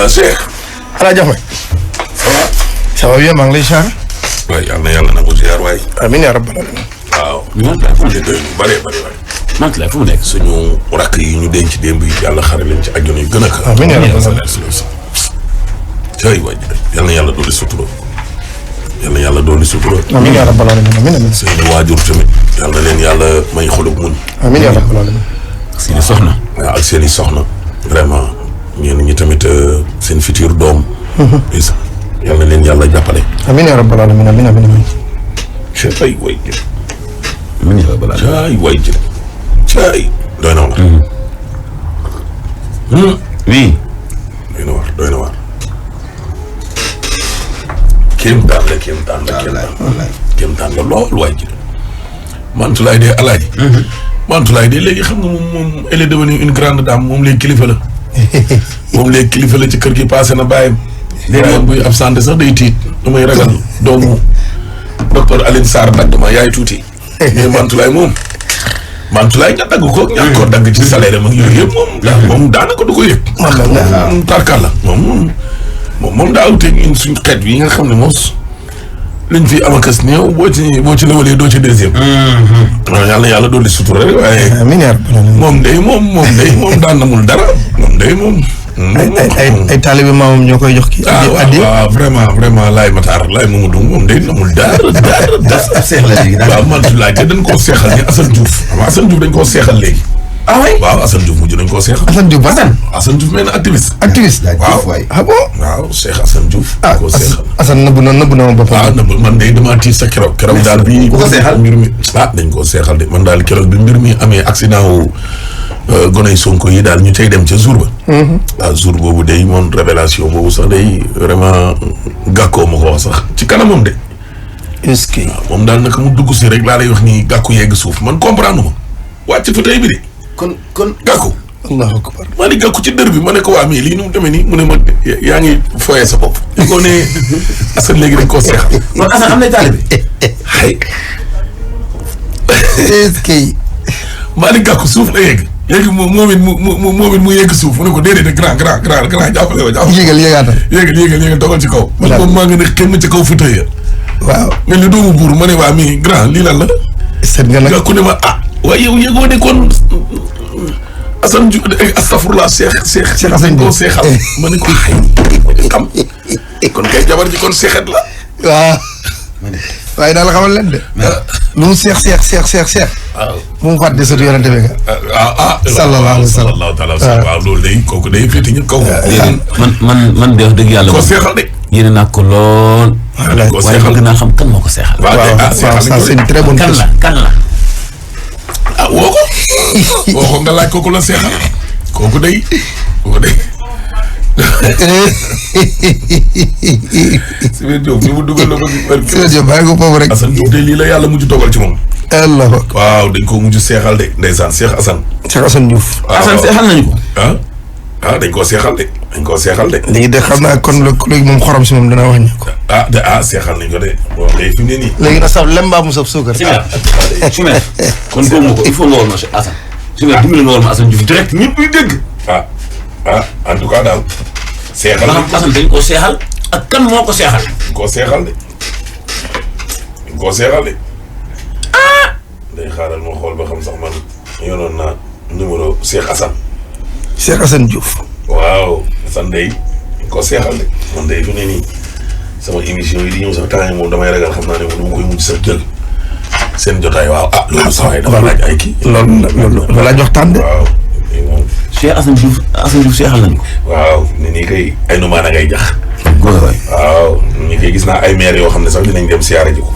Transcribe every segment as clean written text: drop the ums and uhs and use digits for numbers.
Cheikh. ala jox ma. ça va bien maa ngi lay ziar. waaye yal na yàlla nangu ziar waay. amiin yaa rabbal aalamiin. waaw. bëree Mantoulaye fu mu nekk. suñu rakk yi ñu denc démb yi yàlla xare leen ci àjjana yu gën a kaw. amiin yaa rabbal aalamiin. cay waay yal na yàlla dolli sutura. yal na yàlla dolli sutura. amiin yaa rabbal aalamiin amiin amiin. seen waajur tamit yal na leen yàlla may xolub muñ. amiin yaa rabbal aalamiin. seen i soxna. waaw ak seen i soxna. vraiment ñenn ñi tamit seen futur doom. yal na leen yàlla jàppale. amiin yaa rabbal aalamiin amiin amiin amiin. cay waay jë. amiin yaa rabbal aalamiin. cay waay jë. cay. doy na waar. oui. doy na waar. kéemtaan la lool waay ji. Mantoulaye de alaaji. Mantoulaye de léegi xam nga moom elle est devenue une grande dame moom léegi kilifa la. moom léegi kilifa la ci kër gi passé na bàyyam. léegi buy absenté sax day tiit damay ragal doomu docteur Alioune Sarr dagg ma yaay tuuti. mais Mantoulaye moom. Mantoulaye nga dagg ko ñàkk koo dagg ci salaire am ak yooyu yëpp moom daanaka du ko yëg. moom tarkal la moom daa wuteeg ñun suñ xeet yi nga xam ne moos liñ fi am akas néew boo ci lewalee doo ci deuxième. waaw yàlla doon di sutura rek waaye. amiin yaa rabbal aalamiin. moom daan namul dara moom. ay taalibe maamam ñoo koy jox kii. waaw vraiment laay Matar laay Mamadou moom day namul dara. seex la léegi waaw Mantoulaye te dañ koo seexal ni Assane Diouf. Assane Diouf dañ koo seexal léegi. ah oui waaw Assane Diouf mujj nañ koo seexal. Assane Diouf Assane Diouf mel na activiste. waaw ah bon. waaw Cheikh Assane Diouf. ah Assane nëbbu na ma boppam. waaw man de damaa tiit sa keroog daal bi ku ko seexal mbir mi dañ koo seexal de man daal keroog bi mbir mi amee accident wu goney Sonko yi daal ñu cay dem ca jour ba. waaw jour boobu day moom révélation boobu sax day vraiment gàkkoo ma ko wax sax ci kanamam de. est-ce que. waaw moom daal naka mu dugg si rek laa lay wax ni gàkku yegg suuf man comprendre ma wàcc fa tey bi de. kon gàkku. allahu akbar. maa ni gàkku ci dër bi ma ne ko waa mii lii nu mu demee nii mu ne ma yaa ngi foyee sa bopp. li ko ne Assane léegi dañ koo seexal. kon Assane am na taalibe. xëy. est-ce que. maa ni gàkku suuf la yegg. léegi moom it mu yegg suuf mu ne ko déedéet grand jàppale ma jàppale. yéegal dogal ci kaw. man moom maa ngi ne kenn ci kaw fauteuil ya. waaw. mel ni doomu buur ma ne waa mii grand lii lan la. seet nga nag gàkku ne ma waaye yow yëgoo ne kon Assane Diouf astafurlah Cheikh Assane koo seexal ma ne ko xëy xam kon kay jabar ji kon seexet la. waaw. waaye daal xamal leen de. lu mu seex. waaw bu mu fàtte sëtu yonente bi nga. sallallahu taala wa sallam waaw loolu day kooku day féete ñëpp kaw. man de wax dëgg yàlla. koo seexal de. yéene naa ko lool. waaye bëgg naa xam kan moo ko seexal. waaw ça c'est une très bonne question. kan la. woo ko nga laaj kooku la seexal kooku day. si biir Diop fi mu dugal la bëgg. si biir Diop bàyyi ko foofu rek. Assane Diouf de lii la yàlla mujj dogal ci moom. Allah waaw dañ ko mujj seexal de ndeysaan Cheikh Assane. Cheikh Assane Diouf. Assane seexal nañu ko. dañ koo seexal de. léegi de xam naa kon léegi moom xorom si moom dana wàññi ko. seexal nañ ko de bon léegi fi mu ne nii. léegi nag saf lem mbaa mu saf suukar. Chimère kon góob nga ko il faut nga war ma Assane. Chimère dimbali nga war ma Assane Diouf direct ñëpp ñuy dégg. en tout cas daal. seexal ba xam Assane dañ koo seexal ak kan moo ko seexal. dañ koo seexal de. day xaaral ma xool ba xam sax man yoroon naa numéro Cheikh Assane. Cheikh Assane Diouf. waaw Assane day dañ koo seexal de man day fi ne nii sama émission yi di ñëw sax temps yi moom damay ragal xam naa ne moom dama koy mujj sax jël seen jotaay waaw loolu sax waaye dafa laaj ay kii. loolu dafa laaj waxtaan de. waaw. Cheikh Assane Diouf seexal nañu ko. waaw ne nii kay ay numaana ngay jax. waaw ni koy gis naa ay maire yoo xam ne sax dinañ dem siyaare ji ko.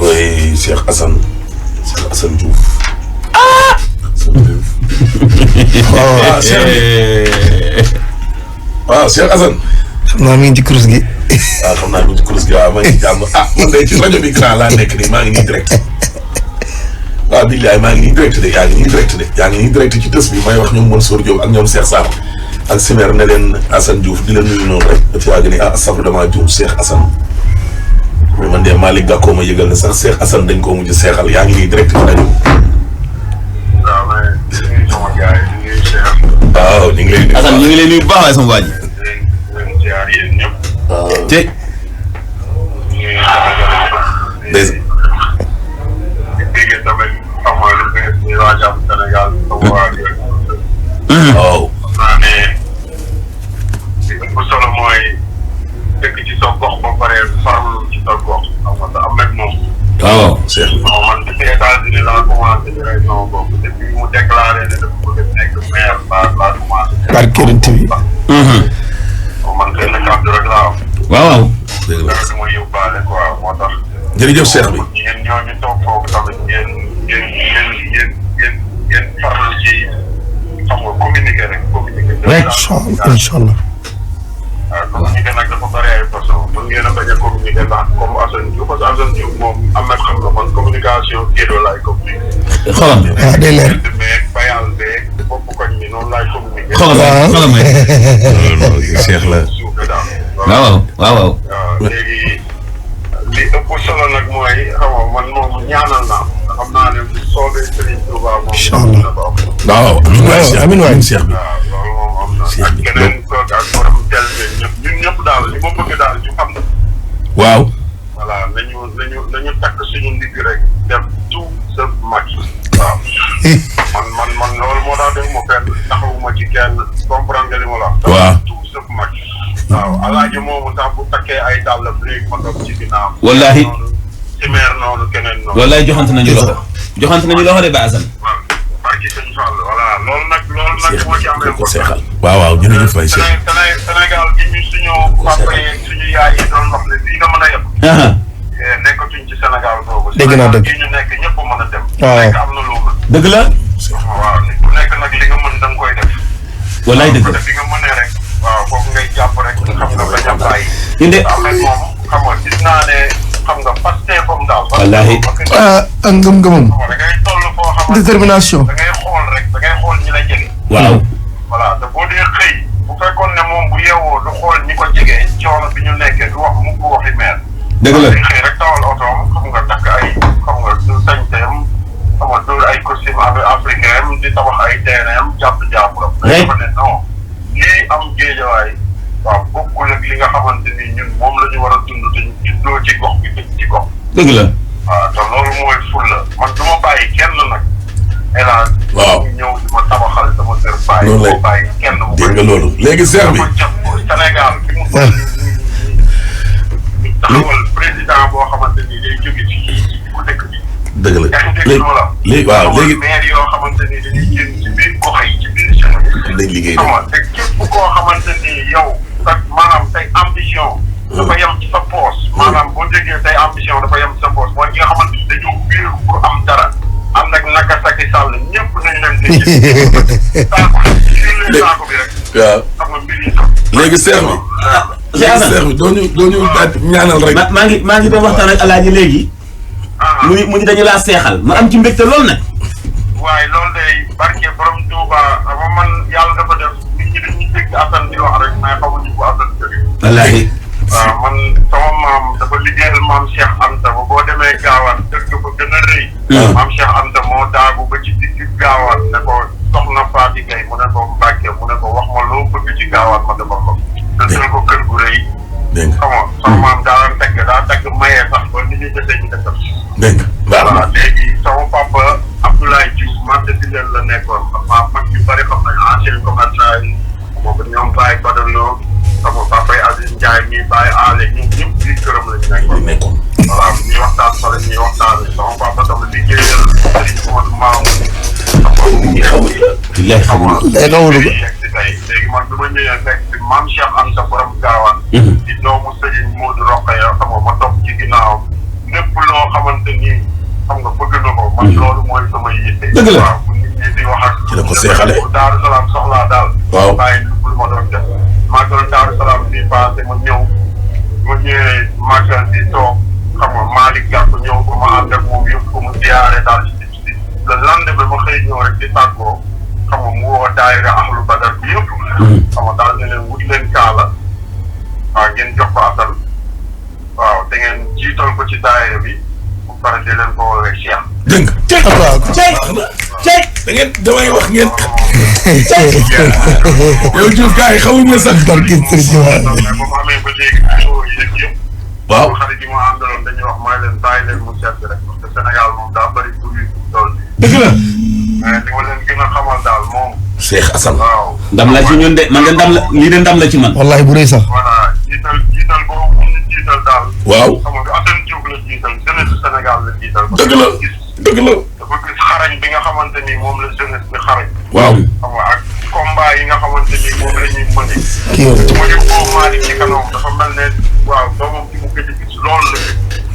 oui Cheikh Assane Diouf. Cheikh Assane. xam naa mi ngi ci kurus gi. xam naa mi ngi ci kurus gi waaw maa ngi ci jàmm man de ci rajo bi grand laa nekk nii maa ngi nii direct. billaay maa ngi nii direct de yaa ngi nii direct ci tës bi may wax ñoom Mansour Diop ak ñoom Cheikh Sarr ak Simer ne leen Assane Diouf di leen nuyu noonu rek dafa yàgg ni safru damaa juum Cheikh Assane. mais man de Malick Gakou ma yëgal ne sax Cheikh Assane dañ koo mujj seexal yaa ngi nii direct ci rajo. waaw mais sama gars yi baax waay sama waa ji. te. waaw. bu solo mooy dëkk ci sa gox ba pare farlu ci sa gox xam nga am nag moom. waaw Cheikh. man depuis États-Unis laa commencé di rey sama bopp depuis mu déclaré ne dafa bëgg a nekk maire laa commencé. barkeelante bi. man kenn kàddu rek laa am. waaw. dëgg la dara du ma yóbbaale quoi moo tax. jërëjëf Cheikh bi. yéen ñooñu toog foofu tamit ngeen farlu ci xam nga communiquer rek communiquer. rek incha allah. waaw communiquer nag dafa bëri ay façon mën ngeen a bañ a communiquer ndax comme Assane Diouf parce que Assane Diouf moom am na xam nga man communication kédo laay communiquer. xolam. waaw day leer. beeg bayal beeg bopp koñ mi noonu laay communiquer. xolam may. Cheikh la. suuf daal. waaw. léegi li ëpp solo nag mooy xam nga man moom ñaanal naa xam naa ne bu soobee Serigne Touba moom. incha allah waaw amiin waay Cheikh bi. waaw loolu moom am na. ak keneen kooku ak borom tel bi ñun ñëpp daal li ma bëgg daal ñu xam ne. waaw. voilà nañu takk suñu ndigg rek def tout sa mag waaw. man loolu moo tax def ma fenn taxawuma ci kenn comprendre nga li ma la wax. waaw tout sa mag. waaw alaaji moomu sax bu takkee ay dàllam léegi ma toog ci ginnaaw. wallaahi. ci meer noonu keneen noonu. wallaahi joxante nañu loxo. joxante nañu loxo de Ba Assane. waaw barki sëñ Fall voilà loolu nag moo ci amee ko seexal. waaw jërëjëf Faye Cheikh. Sénégal gi ñu suñu papa yi suñu yaay yi doon wax ne fii nga mën a yem. nekkatuñ ci Sénégal boobu. dëgg naa dëgg. gi ñu nekk ñëpp mën a dem. waaw nekk am na loo mën. dëgg la. waaw nit ku nekk nag li nga mën da nga koy def. wallaahi dëgg la. bi nga mënee rek. waaw foofu ngay jàpp rek xam nga bañ a bàyyi. inde. Ahmed moom xam nga gis naa ne xam nga pasteefam daal. wallaahi. ak ngëm-ngëmam. da ngay toll foo xamante détermination. da ngay xool rek da ngay xool ñi la jege. waaw. voilà te boo dee xëy bu fekkoon ne moom bu yeewoo du xool ñi ko jege coono bi ñu nekkee du wax mu ko waxi meer. dëgg la. day xëy rek tawal otoom xam nga takk ay xam nga du sañteem xam nga dóor ay costume africain di tabax ay terrain jàpp jàppuram. rek dafa ne non lii am géejawaay waaw bokkul ak li nga xamante ni ñun moom la ñu war a dund te ñu juddoo ci gox bi dëkk ci gox. dëgg la. waaw te loolu mooy fulla man du ma bàyyi kenn nag. hélas. waaw ñëw di ma tabaxal sama kër bàyyi. loolu lay bàyyi kenn mu dégg nga loolu léegi Cheikh bi. Sénégal fi mu toll nii taxawal président boo xamante ni day jóge ci ku dëkk bi. dëgg la léegi waaw léegi. maire yoo xamante ni dañuy génn ci biir gox yi ci biir Sénégal. dañ liggéey xam nga te képp koo xamante ni yow sax maanaam say ambition. dafa yem ci sa poos. maanaam boo déggee say ambition dafa yem ci sa poos mooy ñi nga xamante ni dañoo biir pour am dara. ànd ak naka Saki Sall ñëpp nañ leen di. saako bi rek. waaw xam nga mbir yi léegi Cheikh bi. Cheikh bi doo ñu ñaanal rek. maa ngi doon waxtaan ak Alaaji léegi. mu ñu dañu laa seexal ma am ci mbégte lool nag. waaye loolu day barke borom Touba ama man yàlla dafa def nit ñi dañuy dégg Assane di wax rek mais xamuñu ko Assane jóge. wallaahi. waaw man sama maam dafa liggéeyal maam Cheikh Anta ba boo demee Gaawaan dëkk ba gën a rëy. maam Cheikh Anta moo daagu ba ci digg Gaawaan ne ko soxna Faati Gay mu ne ko Mbàkke mu ne ko wax ma loo bëgg ci Gaawaan ma defal ko. dëgg ko kër gu rëy. dégg nga xam nga sama maam daa tagg mayee sax ba ni ñuy jotee ñu defal. dégg nga voilà léegi sama papa Abdoulaye Diouf marché bi leen la nekkoon xam mag yu bëri xam nañu ancien commerçant yi moom ñoom Baye Badaloo xam nga papa yi Aziz Ndiaye ñuy Baye Allé ñun ñëpp biir këram la ñu nekkoon. voilà ñuy waxtaan fa la ñuy waxtaan sama papa tam liggéeyal Serigne Modou Mamoun xam nga billahi xamul léegi man bi ma ñëwee fekk si maam Cheikh Anta borom Gaawaan di doomu Serigne Modou Rokhaya xam nga ma topp ci ginnaawam lépp loo xamante ni xam nga bëgg na ko man loolu mooy sama yitte. dëgg la waaw bu nit ñi di wax ak. ci la ko seexale. bu Daaru Salaam soxlaa daal. waaw bàyyi lu ma doon def. màggal Daaru Salaam bii passé ma ñëw ma ñëwee màggal bi toog xam nga Malick Gakou ñëw ko ma ànd ak moom yëpp ko mu ziyaare daal ci le lendemain ma xëy ñëw rek di tàggoo xam nga mu woo daayira Ahlu Badar bi yëpp. xam nga daal ne leen wut leen kaala waaw ngeen jox ko asal waaw te ngeen jiital ko ci daayira bi bu pare de leen ko woowee Cheikh. dégg nga. cey cey da ngeen damay wax ngeen. yow Diouf gars yi xamuñu sax. barke Serigne Touba. mais bu mu amee ba léegi vidéo yi rek yëpp. waaw xarit yi ma àndaloon dañuy wax may leen bàyyi leen mu sedd rek parce que Sénégal moom daa bëri tur yi tool bi. dëgg la. mais li ma leen gën a xamal daal moom. Cheikh Assane. waaw. ndam la ci ñun de man de ndam la lii de ndam la ci man. wallahi bu rëy sax. voilà jiital boobu ñu jiital daal. waaw. xam nga Assane Diouf la jiital jeunesse Sénégal la jiital. dëgg la dëgg la. dafa gis xarañ bi nga xamante ni moom la jeunesse bi xarañ. waaw. xam nga ak combat yi nga xamante ni moom la ñuy mëne. kii yow. mu ñu boo Malick ci kanam dafa mel ne waaw doomam ci mu gëj a gis loolu la.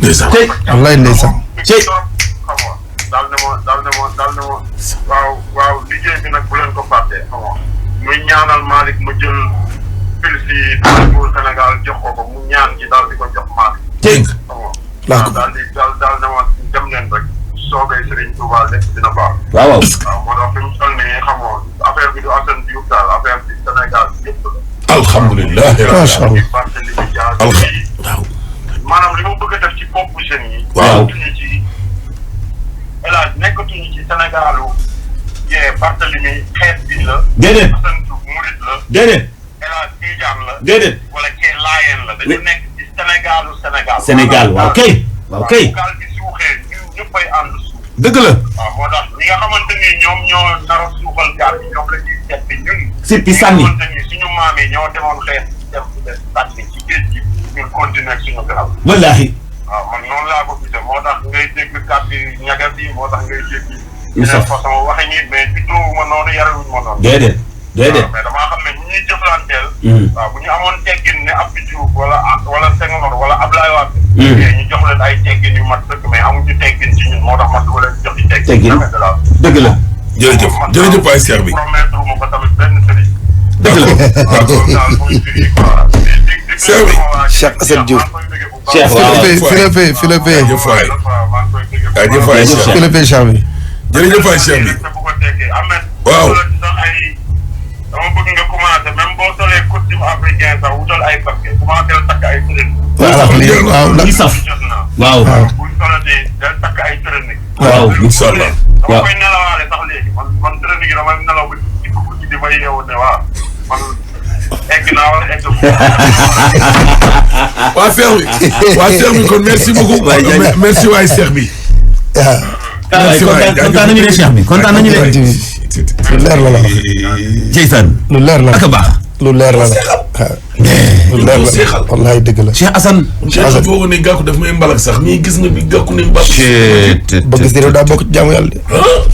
ndeysaan. wallahi ndeysaan. xam nga daal ne ma waaw liggéey bi nag bu leen ko fàttee xam nga muy ñaanal Malick ma jël fil si pour Sénégal jox ko mu ñaan ci daal di ko jox Malick. dégg xam nga. laa ko daal ne ma dem leen rek soogay Serigne Touba lépp dina baax. waaw waaw. waaw moo tax fi mu toll nii xam nga affaire bi du Assane Diouf daal affaire bi Sénégal yëpp la. alhamdulilah. macha allah. waaw. maanaam li ma bëgg a def ci boppu jeunes yi. waaw. nekkatuñu ci Sénégalu yee Barthélemy xeet bi la. déedéet. Assane Diouf murit la. déedéet. El Hadj Tidiane la. déedéet. wala kee Laayeen la. dañu nekk ci Sénégalu Sénégal. Sénégal waaw kay. waaw kay. gaal bi suuxee ñun ñëppay ànd suuf. dëgg la. waaw moo tax ñi nga xamante ni ñoom ñoo nar a suuxal gaal bi ñoom la ñuy seet bi ñun. sippi sànni. ñi nga xamante ni suñu maam yi ñoo demoon xeet dem sànni ci géej gi ñun continuer suñu gaal. wallaahi. waaw man noonu laa ko gisee moo tax ngay dégg kàddu ñagas yi moo tax ngay dégg. ñu sax façon waxi ñi mais juddoo ma noonu yarewuñ ma noonu. déedéet. déedéet. waaw mais damaa xam ne ñi ñuy jëflanteel. waaw bu ñu amoon teggin ne Abdou Diouf wala Senghor wala Abdoulaye Wade. ñu jox leen ay teggin yu mat sëkk mais amuñu teggin ci ñun moo tax man du ma leen jox ci teggin. dëgg la. jërëjëf jërëjëf waay Cheikh bi. promettre ma ko tamit benn sëriñ. dëgg la. waaw loolu daal mooy firi quoi. Cheikh bi. Cheikh Assane Diouf. Cheikh waaw. Philippe jërëjëf waay. jaajëf waay Cheikh. Philippe Cheikh bi. jërëjëf waay Cheikh bi. waaw. dama bëgg nga commencé même boo solee costume africain sax wutal ay basket commencé la takk ay tërëni. waaw li saf. waaw. buñ solatee da takk ay tërëni. waaw incha allah. dama koy nelawaale sax léegi man tërëni gi damay nelaw ba ci guddi di may yeewu ne waaw man egg naa wala egg. waa Cheikh bi kon merci beaucoup. merci waay Cheikh bi. kontaan nañu de Cheikh bi kontaan nañu de. lu leer la la wax. Jeysan. lu leer la ak a baax. lu leer la la. lu leer la wallahi dëgg la. Cheikh Assane. Cheikh Assane foogoo ne gàkku daf may mbalak sax nii gis nga bi gàkku ne mbal. bëgg si réew daa bokk ci jaamu yàlla de.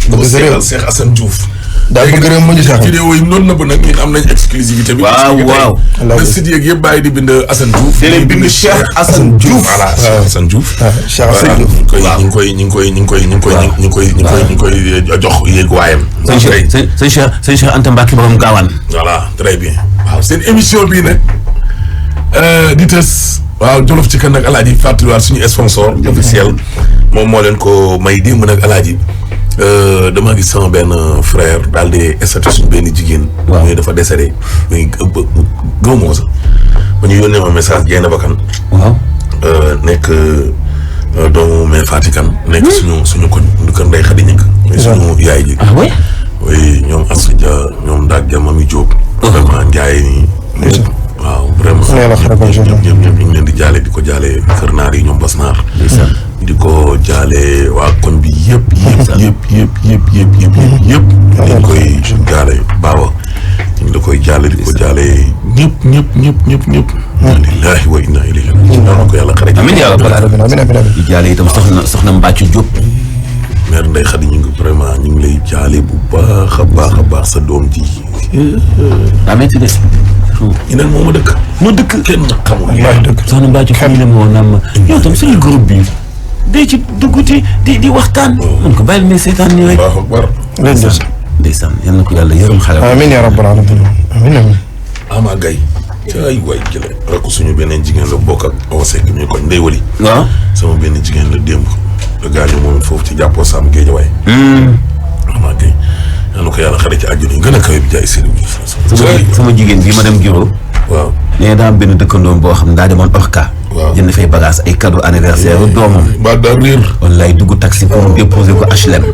bëgg si réew Cheikh Assane Diouf. daa bëgg réew mu ñu sax. vidéo yi noonu na ba nag ñun am nañ exclusivité bi. waaw waaw. ba site yeeg yëpp bàyyi di bind Assane Diouf. te leen bind Cheikh Assane Diouf. voilà Cheikh Assane Diouf. Cheikh Assane Diouf. ñu ngi koy jox yéeg waayam. sëñ Cheikh Anta Mbacke borom gaawaan. voilà très bien. waaw seen émission bii nag di tës. waaw Jolof ci kan nag Alaaji fàttaliwaat suñu sponsor officiel moom moo leen ko may démb nag Alaaji dama gis sama benn frère daal di statut suñu benn jigéen. waaw muy dafa décédé muy gëmoo sax ba ñu yónnee ma message Dieng Bakan. waaw. nekk doomu mais Fatikan. nekk suñu koñ du kër Ndeye Khady Ñëkk. suñu yaay ji. ah oui. oui ñoom Assou Dia ñoom Ndak Dia Mami Diop. vraiment Ndiaye nii. waaw vraiment. ñoom ñu ngi leen di jaale di ko jaale kër naar yi ñoom Bas Naar. di ko jaale waa koñ bi yëpp. ñu ngi koy jaale Baba. ñu ngi la koy jaale di ko jaale ñëpp. alhamdulilah wa inna ilayhi raji'un. ñaan ko yàlla xare. amiin yàlla balaa di jaale itam soxna Mbacke Diop. mère Ndeye Khady ñu ngi vraiment ñu ngi lay jaale bu baax a baax sa doom ji. daa métti de. ñu ne moom a dëkk. mu dëkk kenn xamul. soxna Mbacke fii ne moo naan ma yow tam suñu groupe bi day ci dugguti di waxtaan. mun ko bàyyil mais seetaan nii rek. baax ak war. ndeysaan yal na ko yàlla yërëm xale. amiin yaa rabbal aalamiin amiin. Ama Gaye ay waay jële rek suñu beneen jigéen la bokk ak Awa Seck mi koñ Ndeye Wali. waaw. sama benn jigéen la démb la gaañu moom foofu ci jàppoo Sam Guédiawaye. Ama Gaye yal na ko yàlla xare ci àjjana yi gën a kawe bi jaay sëriñ bi. sama jigéen bi ma dem Giro. waaw. nee daa am benn dëkkandoom boo xam ne daa demoon Orca. waaw jënd fay bagage ay cadeau anniversaire doomam. ba daa réer. wallaay dugg taxi pour mu déposer ko HLM.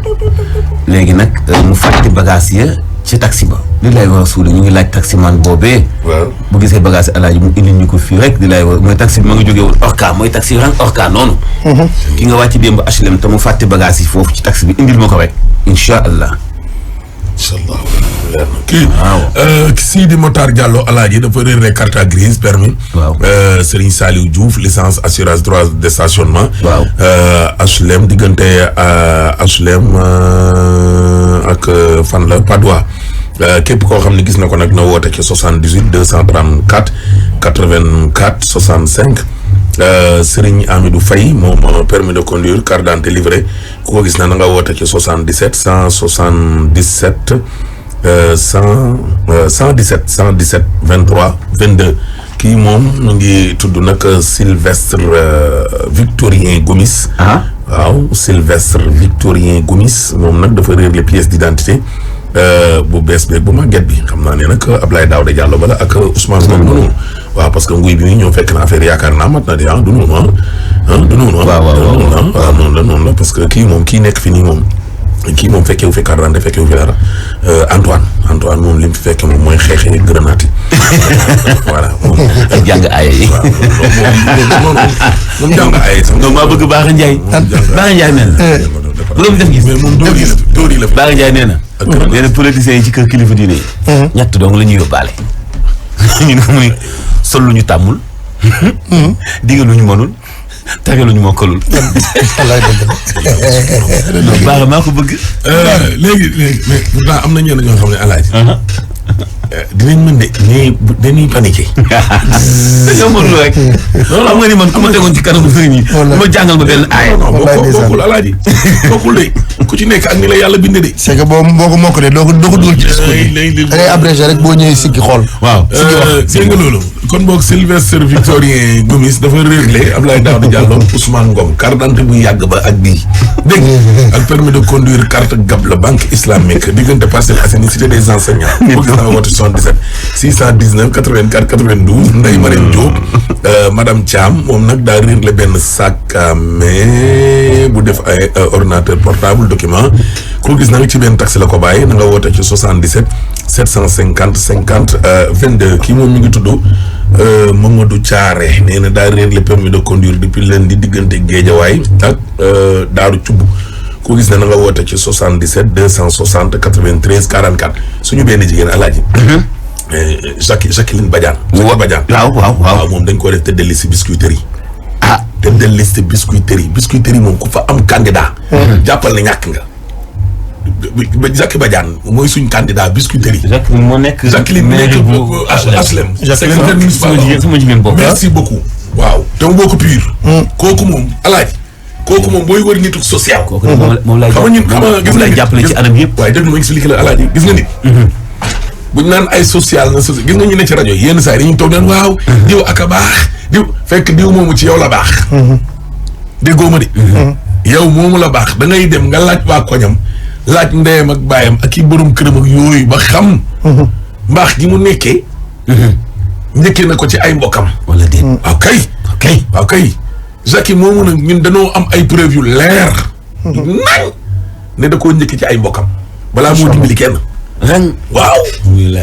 léegi nag mu fàtte bagage ya ci taxi ba. li lay war a suude ñu ngi laaj taximan boobee. waaw bu gisee bagage alaaji mu indi ñu ko fii rek di lay war mooy taxi bi ma nga jógee woon Orca mooy taxi rang Orca noonu. ki nga wàcc démb HLM te mu fàtte bagage yi foofu ci taxi bi indil ma ko rek incha allah. incha allah kii Sidi Motar Diallo alaaji dafa réer carte grise permis. waaw Serigne Saliou Diouf licence assurance droit de stationnement. waaw HLM diggante HLM ak fan la Padois. képp koo xam ne gis na ko nag na woote ci 78 234 84 65 Serigne Amidou Faye moom permis de conduire carte d'identité livré ku ko gis na nga woote ci 77 177 117 23 22 kii moom mu ngi tudd nag Sylvestre Victorien Gomis. waaw Sylvestre Victorien Gomis moom nag dafa réer les pièces d'identité bu bees beeg bu màgget bi xam naa ne nag Ablaye Daouda Diallo bala ak Ousmane Ngom noonu waaw parce que nguy bi ñoo fekk na affaire yaakaar naa mat na de du noonu du noonu waaw noonu la parce que kii moom kii nekk fi nii moom kii moom fekkewu fi carte d'identité fekkewu fi dara Antoine moom li mu fi fekke moom mooy xeexee grenade yi voilà moom ak jàng aaya yi moom jàng aaya sax maa bëgg Baaxa Ndiaye Baaxa Ndiaye mel na bu mu def gis mais moom dóor yi la Baaxa Ndiaye nee na politiciens yi ci kër kilifa diine yi ñett dong la ñuy yóbbaale ñu ne ko mu ni sol lu ñu tàmmul digal lu ñu mënul tage lu ñu mokkalul baax maa ko bëgg léegi mais pourtant am na ñenn ñoo xam ne alaaji dinañ mën de mais dañuy paniqué dañoo mënul rek loolu xam nga ni man ku ma tegoon ci kanamu sëriñ yi ma jàngal ma benn aaya bokkul alaaji bokkul de ku ci nekk ak ni la yàlla binde de c'est que boo ko mokk de doo ko dugal ci discours yi da ngay abrégé rek boo ñëwee siggi xool waaw dégg nga loolu kon boog Sylvestre Victorien Gomis dafa réerle Ablaye Daouda Diallo Ousmane Ngom carte d'identité bu yàgg ba ak bii dégg ak permis de conduire carte gab la banque islamique diggante Parcelles Assainies cité des enseignants boo gis naa woote 77 619 84 92 Ndeye Marème Diop madame Thiam moom nag daa réerle benn sac à main bu def ay ordinateur portable document ko gis na nga ci benn taxi la ko bàyyi na nga woote ci 77 750 50 22 kii moom mi ngi tudd Mamadou Thiaré nee na daa réer le permis de conduire depuis lundi diggante Guédiawaye ak Daaru Cubb ko gis na nga woote ci 77 260 93 44 suñu benn jigéen alaaji Jacqueline Badiane waaw moom dañ ko def tête de liste biscuiterie tête de liste biscuiterie moom ku fa am candidat jàppal na ñàkk nga Jacques Badiane mooy suñ candidat biscuiterie. Jacqueline moo nekk. Jacqueline nekk HLM. secrétaire municipal sama jigéen boobu. merci beaucoup. waaw te mu bokk pur. kooku moom alaaji. kooku moom booy wër nitu social. kooku moom laay gis nga jàppale ci anam yëpp. waaye dégg nga ma expliqué la alaaji gis nga nit. buñ naan ay social na social gis nga ñu ne ci rajo yenn saa yi dañuy toog naan waaw. diw ak a baax diw fekk diw moomu ci yow la baax. déggoo ma de. yow moomu la baax da ngay dem nga laaj waa koñam. laaj ndeyam ak baayam ak i borom këram ak yooyu ba xam. mbaax gi mu nekkee. njëkkee na ko ci ay mbokkam. wala déet waaw kay. Jacques moomu nag ñun dañoo am ay preuve yu leer. nañ ne da koo njëkkee ci ay mbokkam. balaa moo dimbali kenn. ren waaw.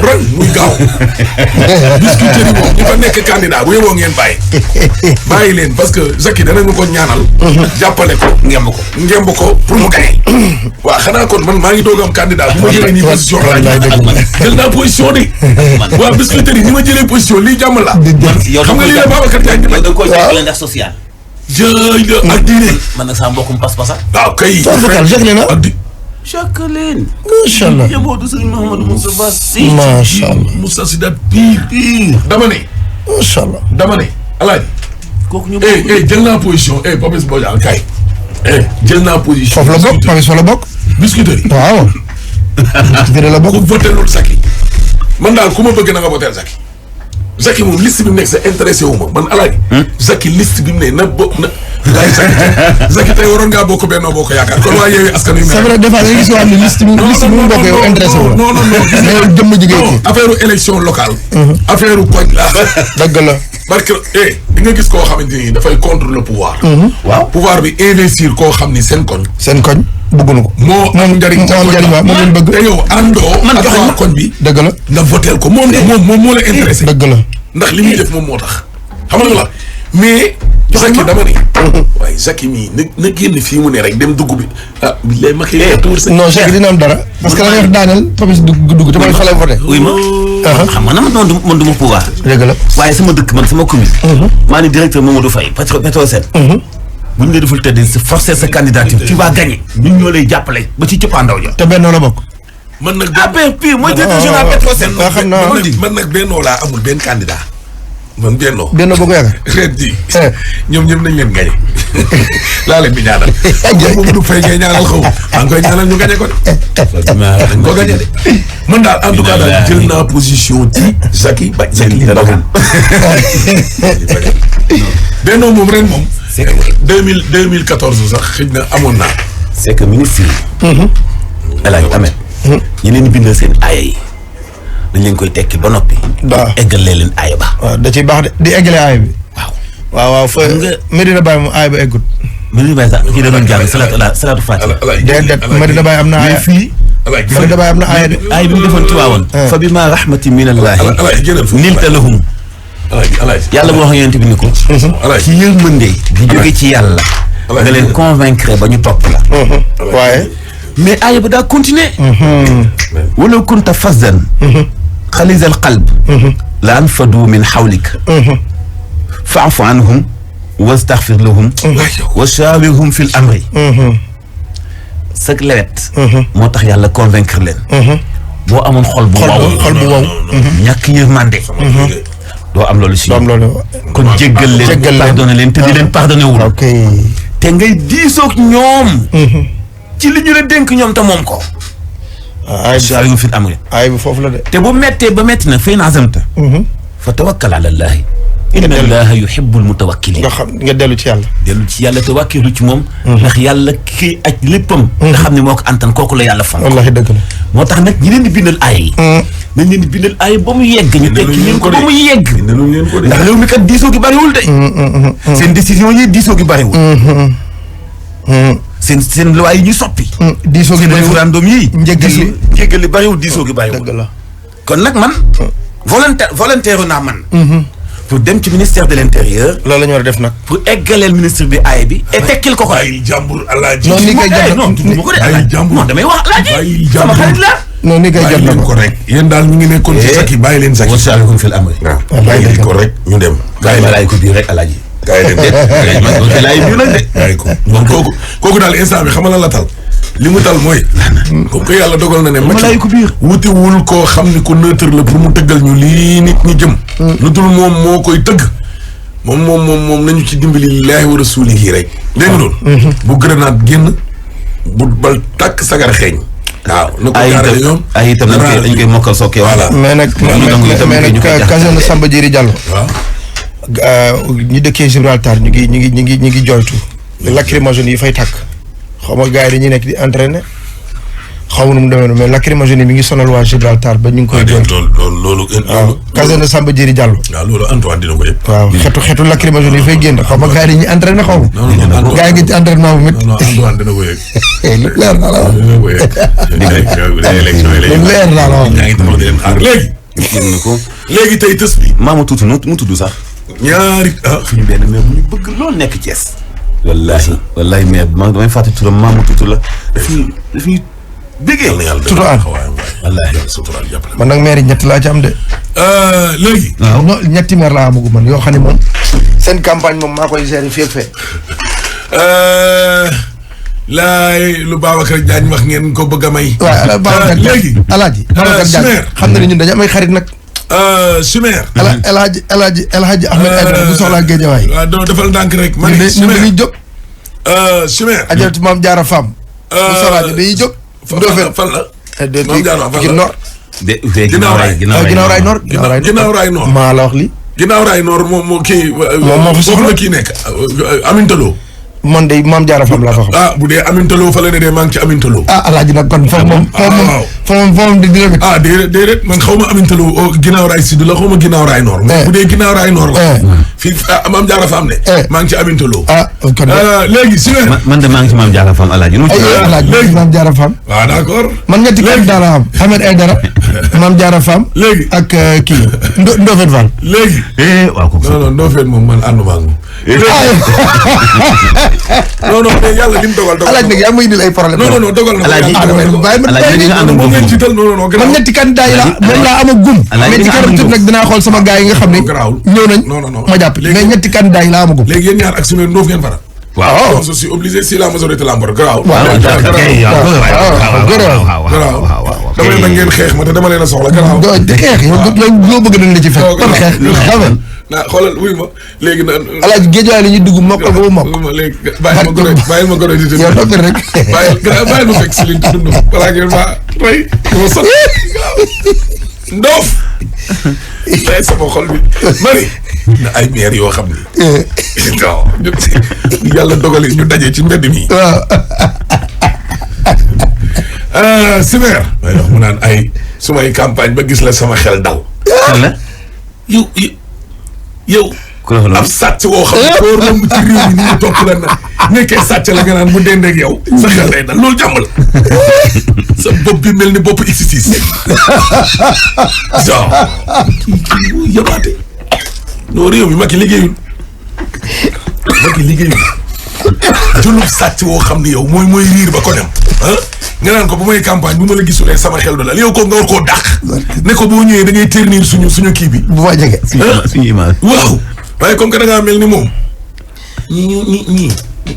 ren muy gaaw. biscuiterie moom ñu fa nekk candidat bu yeboo ngeen bàyyi leen parce que Jacques danañu ko ñaanal. jàppale ko ngemb ko pour mu gañe. waaw xanaa kon man maa ngi doog am candidat bu ma jëlee nii position laa jël naa position de. waaw biscuiterie ni ma jëlee position lii jàmm la. xam nga lii la Babacar Diagne da nga koy jàppale ndax social. jërëjëf ak diine. man nag saa mbokkum pas-pasa. waaw kay. Jacqueline. macha allah yabootu sëñ Mouhamadou Moustapha Sy. macha allah Moussa Sy daal pire. dama ne. macha allah dama ne alaaji. kooku ñu. jël naa position Papis Bodian kay. jël naa position. foofu la bokk Papis fa la bokk. biscuiterie. waaw. biscuiterie la bokk. ku voté loolu Jacques man daal ku ma bëgg na nga voté Jacques. Jacques moom liste bi mu nekk sa intéressé wu ma man alaaji. Jacques liste bi mu ne na bo na. waaye Jacques tey waroon ngaa bokk Benno Bokk Yaakaar kon waa Yewwi Askan Wi. c'est vrai des fois da ngay gis waa ni liste bi mu bokk yow intéressé wu la. non mais jëmm ji ngay kii. affaire élection locale. affaire koñ la. dëgg la. parce que di nga gis koo xamante ni dafay contre le pouvoir. waaw pouvoir bi investir koo xam ni seen koñ. bëgguñu ko. moo am njariñ moo am njariñ waaw moom lañ bëgg. te yow àndoo. man ak waa koñ bi. dëgg la nga voteel ko moom moo la intéressé. dëgg la ndax li muy def moom moo tax. xam nga la mais. Zaki dama ne. waaye Zaki mii na génn fii mu ne rek dem dugg bi ah billaay ma xëy non Cheikh dina am dara. parce que da ngay wax daaneel Papis dugg te mooy fa lay voté. oui ma. xam nga man du ma pouvoir. dëgg la waaye sama dëkk man sama commune. maa ni directeur Mamadou Faye Petrosen. bu ñu la deful tëddee sa forcer sa candidature tu vas gagner. ñun ñoo lay jàppale ba ci cëppaandaw ja. te Benno la bokk. man nag APR mooy directeur général Petrosen. xam naa man nag Benno laa amul benn candidat. man Benno boo ko yaakaar. ren jii ñoom ñëpp nañ leen gañe laa leen di ñaanal. moom du fay ngay ñaanal xaw maa ngi koy ñaanal ñu gañe ko de. dañ ko gañe de. man daal en tout cas daal jël naa position ci Zaki ba Zaki li dagan. Benno moom ren moom. c'est que 2014 sax xëy na amoon naa. c'est que ministre yi. El Hadj Ahmed. ñi leen bindal seen aaya yi. dañ leen koy tekki ba noppi. waaw eggalee leen aaya ba. waaw da ciy baax de di eggale aaya bi. waaw fa Medina Baye moom aaya ba eggut. Medina Baye sax kii da doon jàng salaatu Fatiha. déedéet Medina Baye am na aaya. fii. Medina Baye am na aaya de. aaya bi mu defoon ci waawoon. fa bimaa rahmatin minallaahi nilta lahum. yàlla boo xam yonent bi ni ko. ci yërmande di jóge ci yàlla. nga leen convaincre ba ñu topp la. waaye. mais aaya ba daa continuer. walaw kunta fazzan xalizal qalb la anfadu min xawlik faafu anhum wastaxfir lahum wa shaawirhum fil amri sag lewet moo tax yàlla convaincre leen boo amoon xol bu wow ñàkk yërmande doo am loolu si kon jéggal leen pardonné leen te di leen pardonné wul te ngay diisoog ñoom ci li ñu la dénk ñoom te moom ko ay shaawirhum fil amri ay bi foofu la de. te bu méttee ba métti na fay na azamta fa tawakkal ala llaahi inna llaaha yuhibbul mutawakkiliin nga xam nga dellu ci yàlla. dellu ci yàlla te wàkkiilu ci moom ndax yàlla kii aj léppam nga xam ne moo ko antan kooku la yàlla fonk wallaahi dëgg la. moo tax nag ñi leen di bindal aaya yi nañ leen di bindal aaya ba mu yegg ñu tekki leen ko ba mu yegg ndax réew mi kat diisoo gi bariwul de seen décision yi diisoo gi bariwul seen loi yi ñu soppi diisoo gi bariwul référendum yi njëggal li bariwul diisoo gi bariwul dëgg la. kon nag man volontaire naa man pour dem ci ministère de l'intérieur loolu la ñu war a def nag. pour eggaleel ministre bi aaya bi et tekkil ko ko ay jàmbur alaaji. non ni koy jot non tudd ma ko de ay jàmbur non damay wax alaaji ay sama jàmbur xarit la non ni koy jot bàyyi na leen ko ko rek yéen daal ñu ngi nekkoon ci Zaki bàyyi leen Zaki. washaawirhum fil amri bàyyi leen ko rek ñu dem. bàyyi ma laay ko biir rek alaaji gaa yi leen de laay biir nag de bàyyi ko moom kooku daal instant bi xamal la tal li mu tal mooy. comme que yàlla dogal na ne. ma laay ko biir wuti wul koo xam ni ko neutre la pour mu tëggal ñu lii nit ñi jëm. lu dul moom moo koy tëgg. moom nañu ci dimbali lillaahi wa rasuulihi rek. dégg nga loolu. bu grenade génn bu bal tàkk sagar xeeñ. waaw na ko jaarale ñoom ay itam dañ koy mokkal sokkee voilà. mais nag caserne Samba Diéry Diallo. waaw. ñu dëkkee Gibraltar ñu ngi jooytu. lacrymogène yi fay tàkk. xaw ma gars yi dañuy nekk di entraîner. xaw ma nu mu demee noonu mais lacrymogène yi mi ngi sonal waa Gibraltar ba ñu ngi koy jooytu. loolu waaw caserne Samba Diéry Diallo. waaw loolu Antoine dina ko yëpp. waaw xeetu lacrymogène yi fay génn xaw ma gars yi dañuy entraîner xaw ma. non gars yi ngi ci entraînement bu métti. non Antoine dina ko yëg. leer naa la wax. dina ko yëg. élection yi leer naa la wax. ñaa ngi taxaw di leen xaar léegi. léegi tey tës bi. maamu tuuti mu tudd sax. ñaari suñu benn mais bu ñu bëgg loolu nekk Thiès. wallaahi mais damay fàtte turam maamu tuuti la. dafay déggee. surtout aan wallaahi suturaal jàppale. man nag maire yi ñett laa ci am de. léegi. waaw non ñetti maire laa amagu man yoo xam ne moom. seen campagne moom maa koy gérer fii ak fee. laay lu Babacar Diagne wax ngeen ko bëgg a may. waaw Babacar léegi. Alaaji Babacar Diagne xam na ne ñun dañu am ay xarit nag. Sumer. El Hadji Ahmed Aïdara bu soxlaa Géejawaay. waaw doo defal ndànk rek. man ñun dañuy jóg. Sumer. ajaratu maam Jaara Fam. bu soxlaa dañuy jóg. fan la. maam Jaara fan la Nord. ginnaaw raay Nord. ginnaaw raay Nord. maa la wax lii. ginnaaw raay Nor moom moo kii. moom moo fa soxla kii nekk Amintalo. man de Maam Jaara Fam laa fa xam. bu dee amintaloo fa la ne de maa ngi ci amintaloo. alaaji nag kon foofu moom. foofu moom di dina. déedéet man xaw ma amintaloo ginnaaw raay sud la xaw ma ginnaaw raay nord. mais bu dee ginnaaw raay nord la. fii Maam Jaara Fam ne. maa ngi ci amintaloo. kon léegi si weer. man de maa ngi ci Maam Jaara Fam alaaji. léegi Maam Jaara Fam. waaw d'accord. man ñetti candidat la am Ahmed Aïdara Maam Jaara Fam. léegi ak kii Ndofène Fall. léegi. waaw kooku non Ndofène moom man ànduma ak moom. non mais yàlla li mu dogal. alaaj nag yaa may indil ay problème. non dogal na. alaaji bàyyi ma moom ngeen jiital non man ñetti candidat yi la moom laa am ak gum. mais ci kanam tuuti nag dinaa xool sama gars yi nga xam ne. ñëw nañ ma jàpp mais ñetti candidat yi la amagum. léegi yéen ñaar ak su Ndoof ngeen faral. waaw je suis obligé si la majorité l'emporte garaaw. waaw damay bañ ngeen xeex ma te dama leen a soxla garaaw. xeex yow loo bëgg nañ la ci fekk. kon xeex xam xoolal wuy ma léegi na. alaaji géejawaay la ñuy dugg mokkal ba mu mokk. léegi bàyyil ma gore di te. yow noppi rek. bàyyil ma fekk si liñ tudd balaa ngeen maa rey dama sot Ndoof day sama xol bi mari na ay maire yoo xam ne non yàlla dogali ñu daje ci mbedd mi. waaw Simer may wax mu naan ay sumay campagne ba gis la sama xel dal. yow ab sàcc woo xam ne koo romb ci réew mi ni ñu topp la na nekkee sàcc la nga naan bu dendeeg yow sa xel day dal loolu jàmm la sa bopp bi mel ni bopp X6 genre yabaate non réew mi Macky liggéeyul jëlub sàcc woo xam ne yow mooy riir ba ko dem nga naan ko bu may campagne bu ma la gisulee sama xel du la yow ko nga war koo dàq ne ko boo ñëwee da ngay ternir suñu kii bi bu ma jege suñu image waaw waaye comme que da ngaa mel ni moom ñii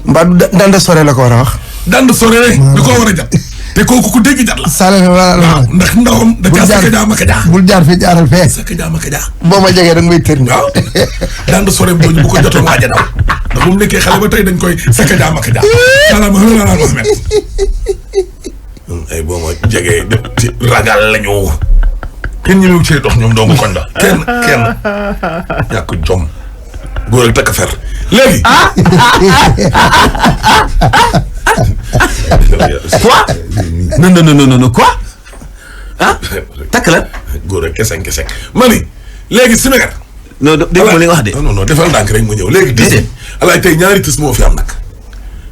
mbaa du danda sore la ko war a wax dand sore rek di ko war a jat te kooku ku dégg jat la sale waaw ndax ndawam da caa sakka jaa maka jaa bul jaar fii jaaral fee sakka jaa maka jaa boo ma jegee da nga may ternir waaw dand sore boobu bu ko jotoon waaja daw ndax bu mu nekkee xale ba tey dañ koy sakka jaa maka jaa Mohamed ay boo ma jegee def ci ragal lañu kenn ñëmewu cee dox ñoom doomu koñ la kenn ñàkk jom góor ak takk fer léegi quoi non quoi takk la góor ak keseng ma ni léegi Simer non dégg nga li nga wax de non defal ndànk rek ma ñëw léegi tës alaay tey ñaari tës moo fi am nag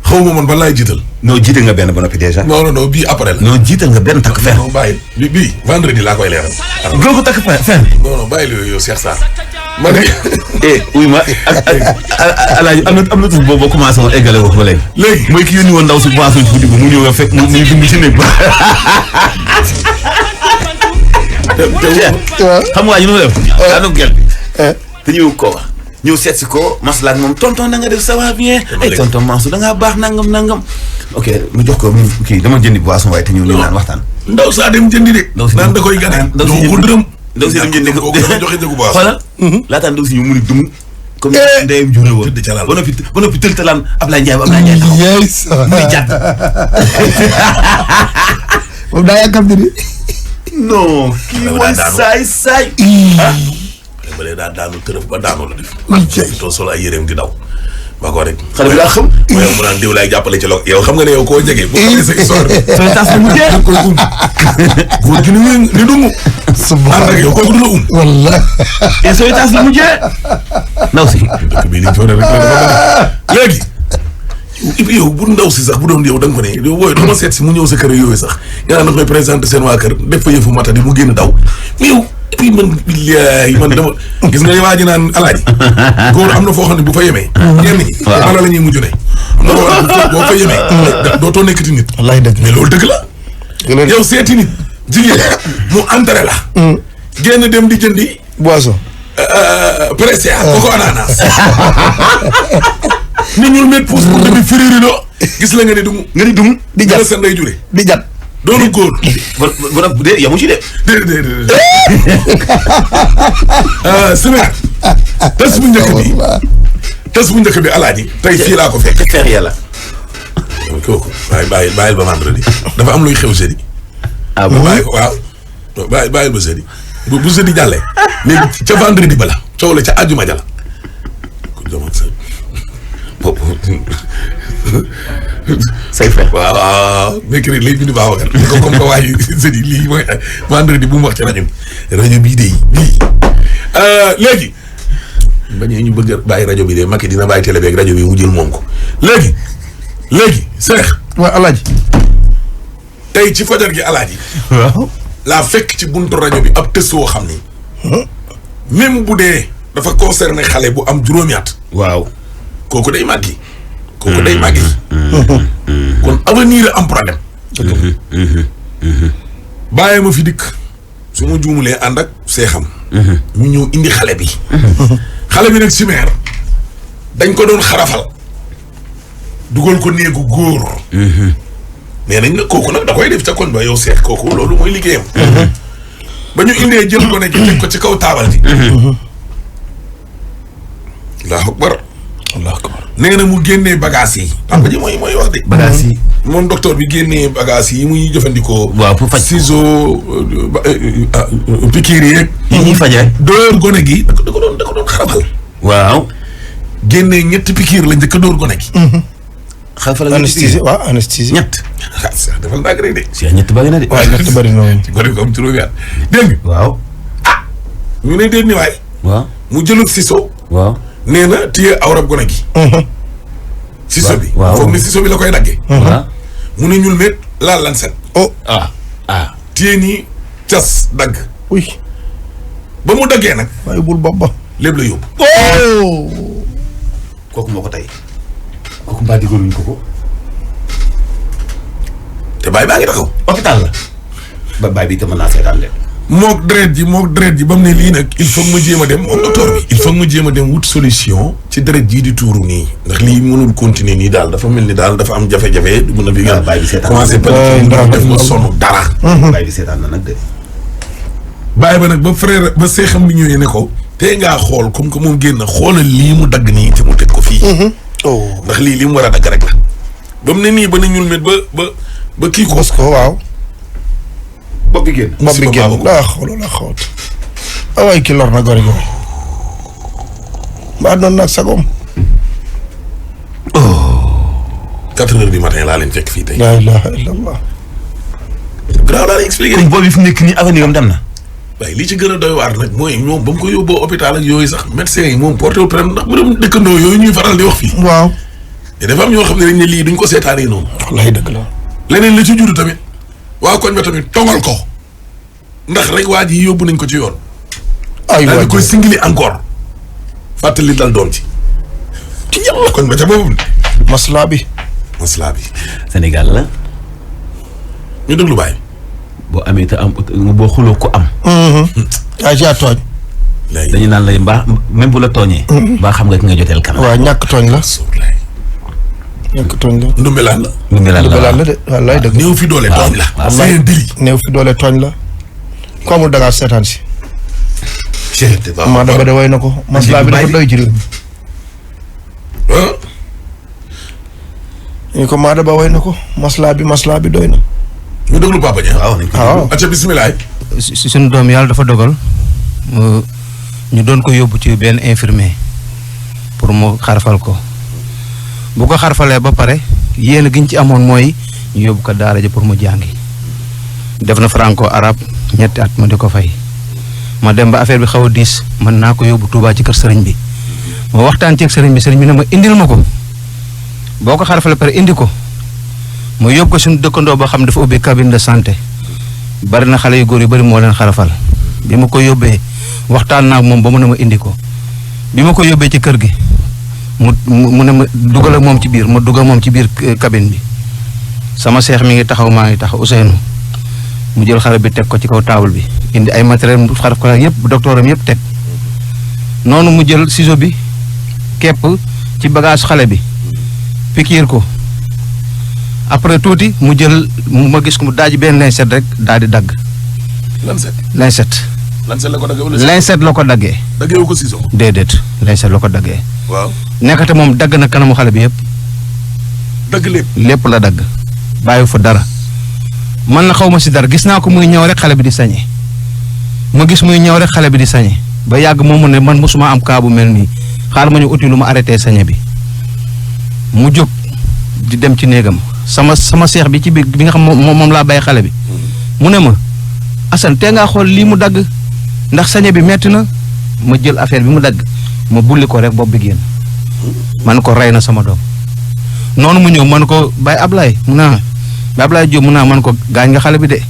xaw ma man ban laay jiital. non jiital nga benn ba noppi déjà. non bii après la. non jiital nga benn takk fer. non bàyyi bii vendredi laa koy leeral. góor ko takk fer. non bàyyi la yow Cheikh Sarr. ma ne. oui ma alaaji am na tuuti boobu commencé woon eggale ko ba léegi. léegi mooy ki yónni woon ndaw si boisson ci guddi ba mu ñëw nga fekk mu dund ci néeg ba. xam nga ñu nu def. daanu gel bi. te ñëw koo wax. ñëw seet si ko maslaak moom tonton da nga def ça va bien ay tonton Mansour da ngaa baax nangam ok mu jox ko kii dama jëndi boisson waaye te ñëw ñu naan waxtaan. ndaw saa dem jëndi de. naan da koy gane. ndaw si ko dërëm. ndaw si dem jëndi ko joxe njëgu boisson. xoolal. laataan ndaw si ñu mun a dum. comme ndeyam jure woon. tëdd ca laal ba noppi tëltalaan Ablaye Ndiaye ba Ablaye Ndiaye taxaw. yes. muy jàdd. moom daa yàkkam ni. non. kii mooy saay. ba léegi daanu tërëf ba daanu la def. too solo ay yéreem di daw. ba ko rek. xale bi daa xam. yow mu naan diw laay jàppale ci yow xam nga ne yow koo jege. boo xamee sa histoire bi. sooy tas bi mu dee. da koy góor gi ni dumu. ànd ak yow kooku du la wallaahi. et sooy tas bi mu dee. ndaw si. dëkk bii liñ fa rek léegi. yow bu ndaw si sax bu doon yow da nga ko ne yow booy dama seet si mu ñëw sa kër yooyu sax nga naan da koy présenté seen waa kër def fa yëfu matadi mu génn daw mais yow et puis man dama gis nga waa ji naan alaaji góor am na foo xam ne bu fa yemee ñenn ñi ala la ñuy mujj ne am na foo xam ne boo fa yemee dootoo nekkati nit wallaahi dëgg mais loolu dëgg la yow seeti nit jigéen mu entré la génn dem di jëndi boisson pressia koko ananas nit ñul met pousse pour debi firiri do gis la nga ni dum di jat sa ndey jure di jat doonu góor ba bu dee yamu ci de. déedéet Simer tas bu njëkk bi alaaji tey fii laa ko fekk fer yàlla. kooku waaye bàyyil ba vendredi dafa am luy xew jeudi. ah bon bàyyi ko waaw bàyyil ba jeudi bu jeudi jàllee léegi ca vendredi ba la coow la ca àjjuma ja la ku jëm ak sa bopp say fe. waaw mercredi lay bind Babacar. comme que waaye jeudi lii mooy vendredi bu mu wax ci rajo bii de bii léegi. bañee ñu bëgg a bàyyi rajo bi de Macky dina bàyyi télé beeg rajo bi mu jël moom ko léegi Seex. waaw Alaaji. tey ci fajar gi Alaaji. waaw. laa fekk ci buntu rajo bi ab test woo xam ni. même bu dee dafa concerné xale bu am juróomi at. waaw. kooku day màggi. kooku day màggi. kon avenir am problème. bàyyi ma fi dikk su ma juumulee ànd ak seexam. ñu ñëw indi xale bi. xale bi nag si meer dañ ko doon xarafal. dugal ko néegu góor. nee nañ nag kooku nag da koy def ca koñ ba yow seex kooku loolu mooy liggéeyam. ba ñu indee jël ko ne teg ko ci kaw taabal ji. allahu akbar. allahu akbar. nee na mu génnee bagages yi. papa ji mooy wax de. bagages yi. moom docteur bi génnee bagages yi muy jëfandikoo. waaw pour faj ciseaux piqûre yeeg. yi ñuy fajee. dóor gone gi da ko doon xarafal. waaw. génnee ñetti piqûre la njëkk a dóor gone gi. xarafal ak anesthésie waaw anesthésie. ñett. ah sax defal ndànk rek de. si ñett bëri na de. waaw ñett bëri na woon. ci gone gi am juróomi at dégg nga. waaw. ñu ne déet ni waay. waaw. mu jëlul ciseau. waaw. nee na téye awrab gone gi. ciseau bi. waaw foog ni ciseau bi la koy daggee. waaw. mu ne ñuul met laal lan set. oh ah. téye nii cas dagg. oui. ba mu daggee nag. waaye bul bopp ba. lépp la yóbbu. oh. kooku moo ko tey. kooku mbaa diggaluñ ko. te baay baa ngi taxaw. hôpital la. ba baay bi te mën naa seetaan de. mook deret ji ba mu ne lii nag il faut que ma jéem a dem moom docteur bi. il faut que ma jéem a dem wut solution. ci deret jii di tuuru nii. ndax lii mënul continuer nii daal dafa mel ni daal dafa am jafe-jafe. dugg na fi nga baay bi seetaan commencé par def ma sonn dara. baay bi seetaan na nag de. bàyyi ba nag ba frère ba seexam bi ñëwee ne ko. tey ngaa xool comme que moom génn xoolal lii mu dagg nii te mu teg ko fii. ndax lii li mu war a dagg rek la. ba mu ne nii ba ne ñuul met ba kii ko. bos ko waaw. bopp bi génn. bopp bi génn daa xool la xawat. waaye ki lor na gori gori. mbaa doon nag sagoom. 4 heures du matin laa leen fekk fii tey. la ilaha illallah. grave laa lay expliqué. boobu bi fi nekk nii avenir am dem na. waaye li ci gën a doy waar nag mooy ñoom ba mu ko yóbboo hôpital ak yooyu sax médecins yi moom porté wu prem ndax mu dem dëkkandoo yooyu ñuy faral di wax fii. waaw. te dafa am ñoo xam ne dañ ne lii duñ ko seetaanee noonu. wallahi dëgg la. leneen la ci juddu tamit waa koñ ba tamit tongal ko ndax rek waa ji yóbbu nañ ko ci yoon. ay daal waay di koy singili encore fàttali dal doom ci. ci yàlla koñ ba ca boobu. maslaa bi. maslaa bi. Sénégal la. ñu déglu bàyyi. boo amee te am boo xuloo ko am. ay jaa tooñ. léegi dañu naan lay mbaa même bu la tooñee. mbaa xam nga ki nga joteel kanam. waaw ñàkk tooñ la. suur lay. ñàkk tooñ la. ndumbelaan la. lu mel lu la belaan la de wallaay dëgg. néew fi doole tooñ la. waaw. c'est un délit. néew fi doole tooñ la. ku amul dagaa seetaan si. te maa daba de way na ko. maslaa bi dafa doy ci réew mi. ah. ñu ko maa daba way na ko maslaa bi doy na. ñu déglu Papa Dia. waaw nañ ko waaw. acca bisimilah. si suñu doom yàlla dafa dogal ñu doon ko yóbbu ci benn infirmier pour mu xarfal ko bu ko xarfalee ba pare yéen gi ñu ci amoon mooy ñu yóbbu ko daara ji pour mu jàngi def na franco arabe 2 at ma di ko fay ma dem ba affaire bi xaw a diis mën naa ko yóbbu Touba ci kër sëriñ bi ma waxtaan ci ak sëriñ bi ne ma indil ma ko boo ko xarfalee pare indi ko mu yóbbu ko suñu dëkkandoo boo xam ne dafa ubbi cabine de santé bari na xale yu góor yu bari moo leen xarafal bi ma ko yóbbee waxtaan naa moom ba mu ne ma indi ko bi ma ko yóbbee ci kër gi mu ne ma dugal ak moom ci biir ma dugal moom ci biir cabine bi sama seex mi ngi taxaw maa ngi taxaw Ousseynou mu jël xale bi teg ko ci kaw table bi indi ay matériel mu xaraf ko yëpp docteur am yëpp teg noonu mu jël ciseau bi képp ci bagage xale bi pikiir ko après tuuti mu jël ma gis ko mu daaj benn linset rek daal di dagg. Lancet. linset. Lancet la ko daggee wala. linset la ko daggee. daggee wu ko ciseau. déedéet linset la ko daggee. waaw. nekkate moom dagg na kanamu xale bi yëpp. dagg lépp. lépp la dagg. bàyyi fa dara. man na xaw ma si dara gis naa ko muy ñëw rek xale bi di sañe. ma gis muy ñëw rek xale bi di sañe. ba yàgg moomu ne man mosuma am kaa bu mel nii xaar ma ñu uti lu ma arrêté sañe bi. mu jóg di dem ci néegam sama seex bi ci biir bi nga xam moom laa bàyyi xale bi mu ne ma Assane tee ngaa xool lii mu dagg ndax sañe bi metti na ma jël affaire bi mu dagg ma bulli ko rek bopp bi génn man ko rey na sama doom noonu mu ñëw man ko Baye Ablaye mu naa Baye Ablaye Diop mu naa man ko gaañ nga xale bi de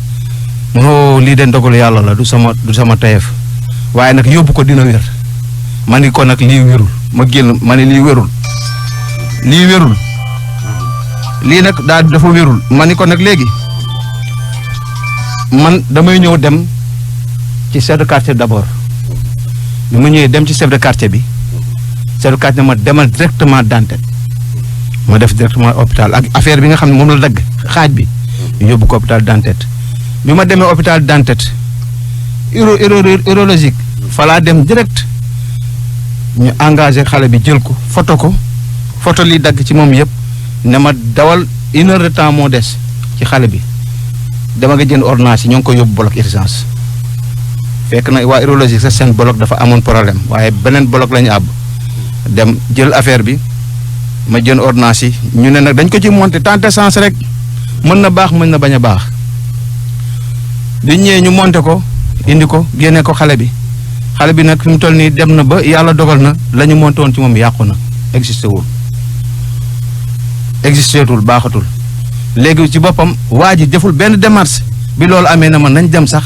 munoo lii de ndogalu yàlla la du sama tayeef waaye nag yóbbu ko dina wér ma ni ko nag lii wérul ma génn ma ni lii wérul lii nag dafa wérul ma ni ko nag léegi man damay ñëw dem ci chef de quartier d'abord bi ma ñëwee dem ci chef de quartier bi chef de quartier ma demal directement Dantec ma def directement hôpital ak affaire bi nga xam ne moom la dagg xaaj bi ñu yóbbu ko hôpital Dantec bi ma demee hôpital Dantec urologique fa laa dem direct ñu engagé xale bi jël ko photo li dagg ci moom yëpp ne ma dawal 1 heure de temps moo des ci xale bi dama nga jënd ordonnance yi ñoo ngi ko yóbbu bloc urgence fekk na waa urologique sa seen bloc dafa amoon problème waaye beneen bloc la ñu àbb dem jël affaire bi ma jënd ordonnance yi ñu ne nag dañ ko ci monter tenter sens rek mën na baax mën na bañ a baax bi ñëwee ñu monter ko indi ko génne ko xale bi nag fi mu toll nii dem na ba yàlla dogal na la ñu monté woon ci moom yàqu na existé tul baaxatul léegi ci boppam waa ji deful benn démarche bi loolu amee na man nañ dem sax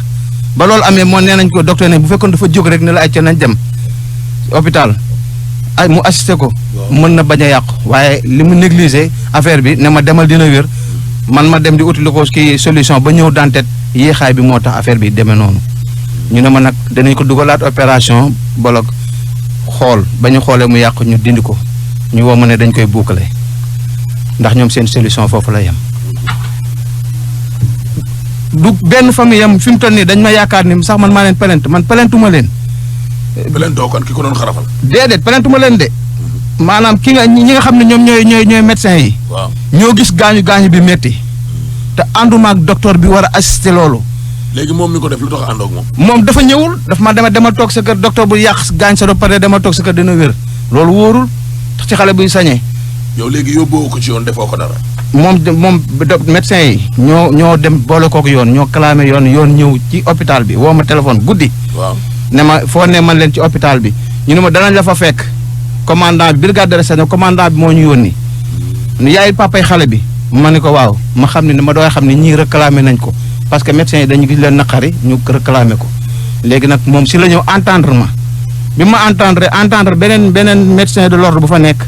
ba loolu amee moo nee nañ ko docteur ne bu fekkoon dafa jóg rek ne la ay ca nañ dem hôpital ay mu assisté ko mën na bañ a yàqu waaye li mu négligé affaire bi ne ma demal dina wér man ma dem di utili ko kii solution ba ñëw Dantec yéexaay bi moo tax affaire bi demee noonu ñu ne ma nag danañ ko dugalaat opération bolog xool ba ñu xoolee mu yàqu ñu dindi ko ñu woo ma ne dañ koy boucler ndax ñoom seen solution foofu la yem du benn famille yam fi mu toll nii dañ ma yaakaar ni sax man maa leen pelentuma leen. pelentoo kan ki ko doon xarafal. déedéet pelentuma leen de maanaam ñi nga xam ne ñoom ñooy médecin yi. waaw ñoo gis gaañu bi metti te ànduma ak docteur bi war a assister loolu. léegi moom mi ko def lu tax àndoog moom. moom dafa ñëwul daf ma dama toog sa kër docteur bu yàq gaañ sa do pare dama toog sa kër dina wér loolu wóorul tax ci xale buy sañee. yow léegi yóbboo ko ci yoon defoo ko dara. moom médecin yi ñoo dem boole kook yoon ñoo clamé yoon ñëw ci hôpital bi woo ma téléphone guddi. waaw ne ma foo ne man leen ci hôpital bi ñu ne ma danañ la fa fekk commandant bi brigade de recherche commandant bi moo ñu yónni. yaay papay xale bi ma ne ko waaw ma xam ne ma dooy xam ne ñii réclamé nañ ko parce que médecin yi dañu gis leen naqari ñu réclamé ko léegi nag moom si la ñëw entendre ma bi ma entendre beneen médecin de l'ordre bu fa nekk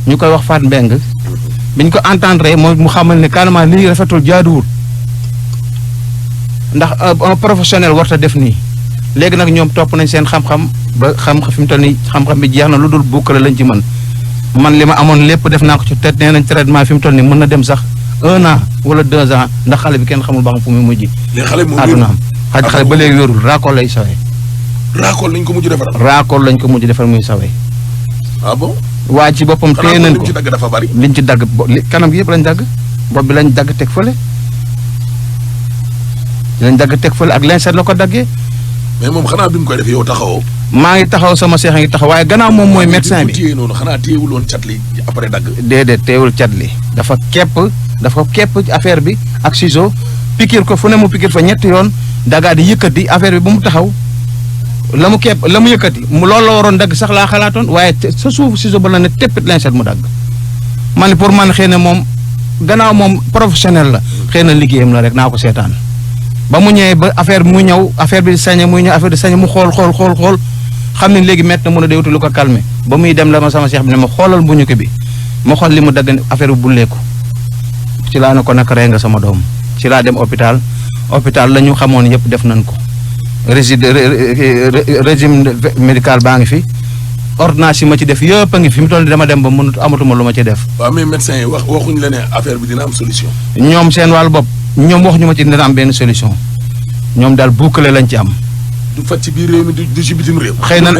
ñu koy wax Faat Mbeng biñ ko entendre mooy mu xamal ne carrément lii rafetul jaaduwul ndax un professionnel warta def nii léegi nag ñoom topp nañ seen xam-xam ba xam fi mu toll nii xam-xam bi jeex na lu dul bukkale lañ ci mën man li ma amoon lépp def naa ko ci te nee nañ traitement fi mu toll nii mën na dem sax 1 an wala 2 ans ndax xale bi kenn xamul ba xam fu muy mujj. léegi xale bi moom àdduna am xale ba léegi wérul raakool lay sawee. raakool lañ ko mujj defar. raakool lañ ko mujj defar muy sawee. ah bon. waa ci boppam téye nañ ko liñ ci dagg dafa bari. liñ ci dagg kanam gi yëpp lañ dagg bopp bi lañ dagg teg fële ak lenset la ko daggee. mais moom xanaa bi mu koy def yow taxawoo. maa ngi taxaw sama seex a ngi taxaw waaye gannaaw moom mooy médecin bi. téye noonu xanaa téyewul woon cat li après dagg. déedéet téyewul cat li dafa képp affaire bi ak ciseau piqûre ko fu ne mu piqûre fa ñetti yoon dagaa di yëkkati affaire bi ba mu taxaw la mu yëkkati mu loolu la waroon dagg sax laa xalaatoon waaye sa suuf ciseau ba la ne téppit lenset mu dagg man pour man xëy na moom gannaaw moom professionnel la xëy na liggéeyam la rek naa ko seetaan ba mu ñëwee ba affaire bi mu ñëw affaire bi di sañe muy ñëw affaire di sañe mu xool xam ne léegi métti na mun a déwtu lu ko calmer ba muy dem la ma sama seex bi ne ma xoolal bu ñu ko bi ma xool li mu dagg affaire bi bulleeku ci laa ne ko nag rey nga sama doom ci laa dem hôpital la ñu xamoon yëpp def nañ ko régime médical baa ngi fi ordonnance yi ma ci def yëpp a ngi fi mu toll dama dem ba mënut amatuma lu ma ci def. waaw mais médecin yi waxuñu la ne affaire bi dina am solution. ñoom seen wàllu bopp ñoom waxuñu ma ci dina am benn solution ñoom daal boucler lañ ci am. du faj ci biir réew mi du ci bitim réew. xëy na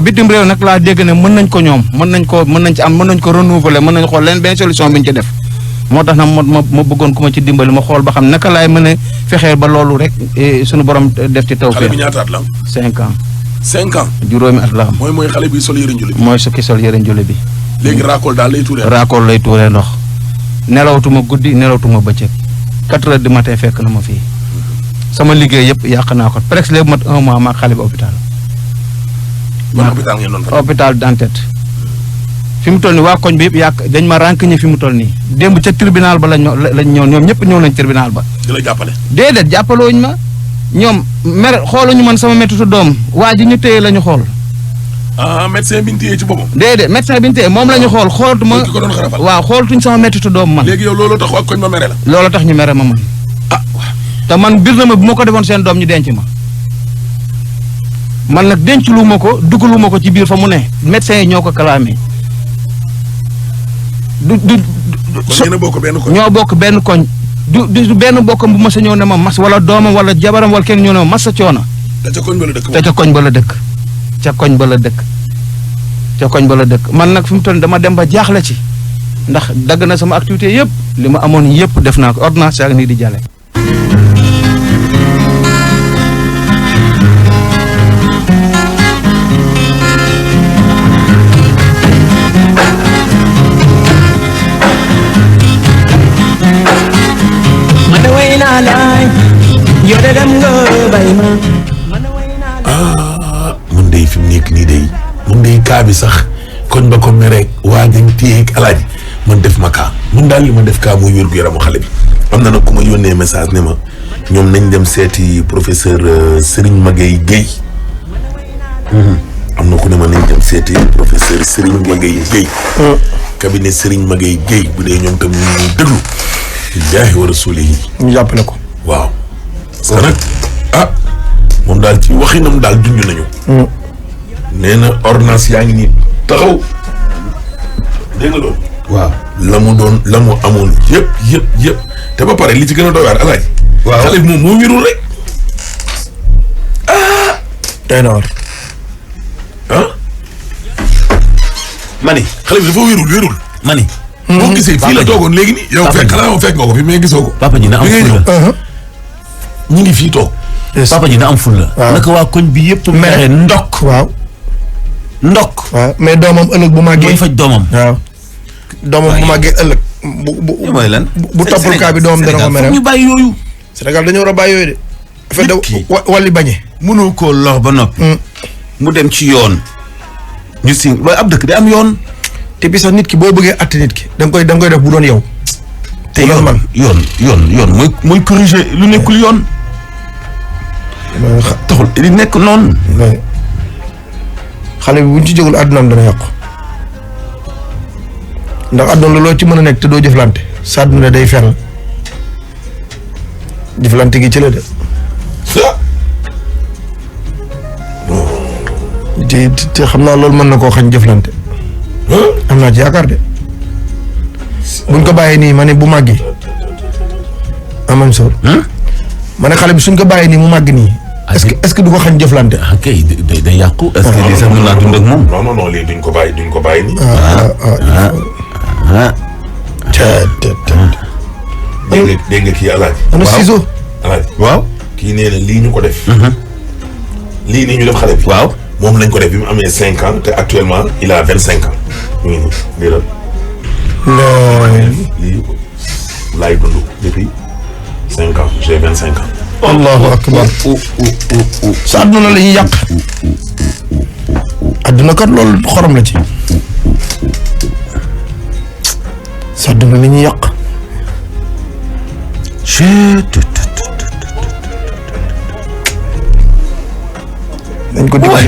bitim réew nag laa dégg ne mën nañ ko ñoom mën nañ ko renouveler mën nañ xool leen benn solution bi ñu ci def. moo tax nag ma bëggoon ku ma ci dimbali ma xool ba xam naka laay mën a fexeel ba loolu rek suñu borom def ci taw. xale bi ñaata at la am. 5 ans. 5 ans. juróomi at la am. mooy xale bi sol yëre njule bi. mooy su ki sol yëre njule bi. léegi raakool daal lay tuuree. raakool lay tuuree ndox. nelawtuma guddi nelawtuma bëccëg 4 heures du matin fekk na ma fii sama liggéey yëpp yàq naa ko presque léegi mat 1 mois maag xale bi hôpital. ban hôpital ngeen doon fa. hôpital Dantec fi mu toll nii waa koñ bi yëpp yàq dañ ma rànk fi mu toll nii démb ca tribunal ba lañ ñëw ñoom ñëpp ñëw nañ tribunal ba. di la jàppale. déedéet jàppalooñu ma ñoom mere xooluñu man sama méttitu doom waa ji ñu téye la ñu xool. médecin bi ñu téye ci boppam. déedéet médecin bi ñu téye moom la ñu xool xooltuma. ki ko doon xarafal. waaw xooltuñ sama méttitu doom man. léegi yow loolu tax waa koñ ma mere la. loolu tax ñu mere ma man. te man bir na ma bu ma ko defoon seen doom ñu denc ma. man nag denc lu ma ko dugalu ma ko ci biir fa mu ne médecin yi ñoo ko kalaamee. kon yéen a bokk benn koñ. ñoo bokk benn koñ. du benn bokkam bu ma sa ñëw ne ma mas wala doomam wala jabaram wala kenn ñëw ne ma mas sa coono. te ca koñ ba la dëkk. te ca koñ ba la dëkk. ca koñ ba la dëkk. ca koñ ba la dëkk man nag fi mu toll dama dem ba jaaxle ci ndax dagg na sama activité yëpp li ma amoon yëpp def naa ko ordonnance ak nii di jàlle. mun dey fi mu nekk nii day mun dey kaa bi sax koñ ba ko mereeg waa dañ téyeeg alaaji man def ma kaa mun daal li ma def kaa muy wér gu yaramu xale bi am na nag ku ma yónnee message ne ma ñoom nañ dem seeti professeur Serigne Maguette Guèye am na ku ne ma nañ dem seeti professeur Serigne Maguette Guèye cabinet Serigne Maguette Guèye bu dee ñoom tam ñu ngi déglu billaahi wa rasuuli yi ñu jàppale ko. waaw parce que nag moom daal ci waxinam daal junj nañu. nee na ordonnance yaa ngi nii taxaw dégg nga loolu. waaw la mu amoon yëpp te ba pare li ci gën a doy waar alaaj. waaw xale bi moom moo wérul rek. doy na war. mani xale bi dafa wérul. mani. boo gisee fii la toogoon léegi nii. yow fekk nga ko fi mais gisoo ko. papa ji na am fulla ñu ngi fii toog. papa ji na am fulla naka waa koñ bi yëpp. mere ndokk waaw. waaw mais doomam ëllëg bu màggee. mooy faj doomam. waaw doomam bu màggee ëllëg. mooy lan bu toppul kaa bi doomam dana ko mere. ñu bàyyi yooyu. Sénégal dañoo war a bàyyi yooyu de. affaire de wàlli bañe. mënoo koo lox ba noppi. mu dem ci yoon. ñu si loolu ab dëkk day am yoon. te bi sax nit ki boo bëggee atte nit ki da nga koy def bu doon yow. te yoon mooy corriger lu nekkul yoon. taxul di nekk noonu. xale bi bu ñu ci jógul àddunaam dana yàqu ndax àdduna loo ci mën a nekk te doo jëflante sa àdduna day fer jëflante gi ci la de. te xam naa loolu mën na koo xañ jëflante. am naa ci yaakaar de buñ ko bàyyee nii ma ne bu màggi amam sor ma ne xale bi suñ ko bàyyee nii mu màgg nii. est-ce que du ko xañ jëflante. kay day yàqu. est-ce que lii sax mën naa dund ak moom. non lii duñ ko bàyyi nii. dégg nga kii alaaji. ana ciseau. alaaji waaw. kii nee na lii ñu ko def. lii nii ñu def xale bi. waaw moom lañ ko def bi mu amee 5 ans te actuellement il a 25 ans. ñu ngi nii lii la. lii laay dund depuis 5 ans j'ai 25 ans. allahu akbar. sa adduna la ñuy yàq. adduna kat loolu xorom la ci. sa adduna la ñuy yàq.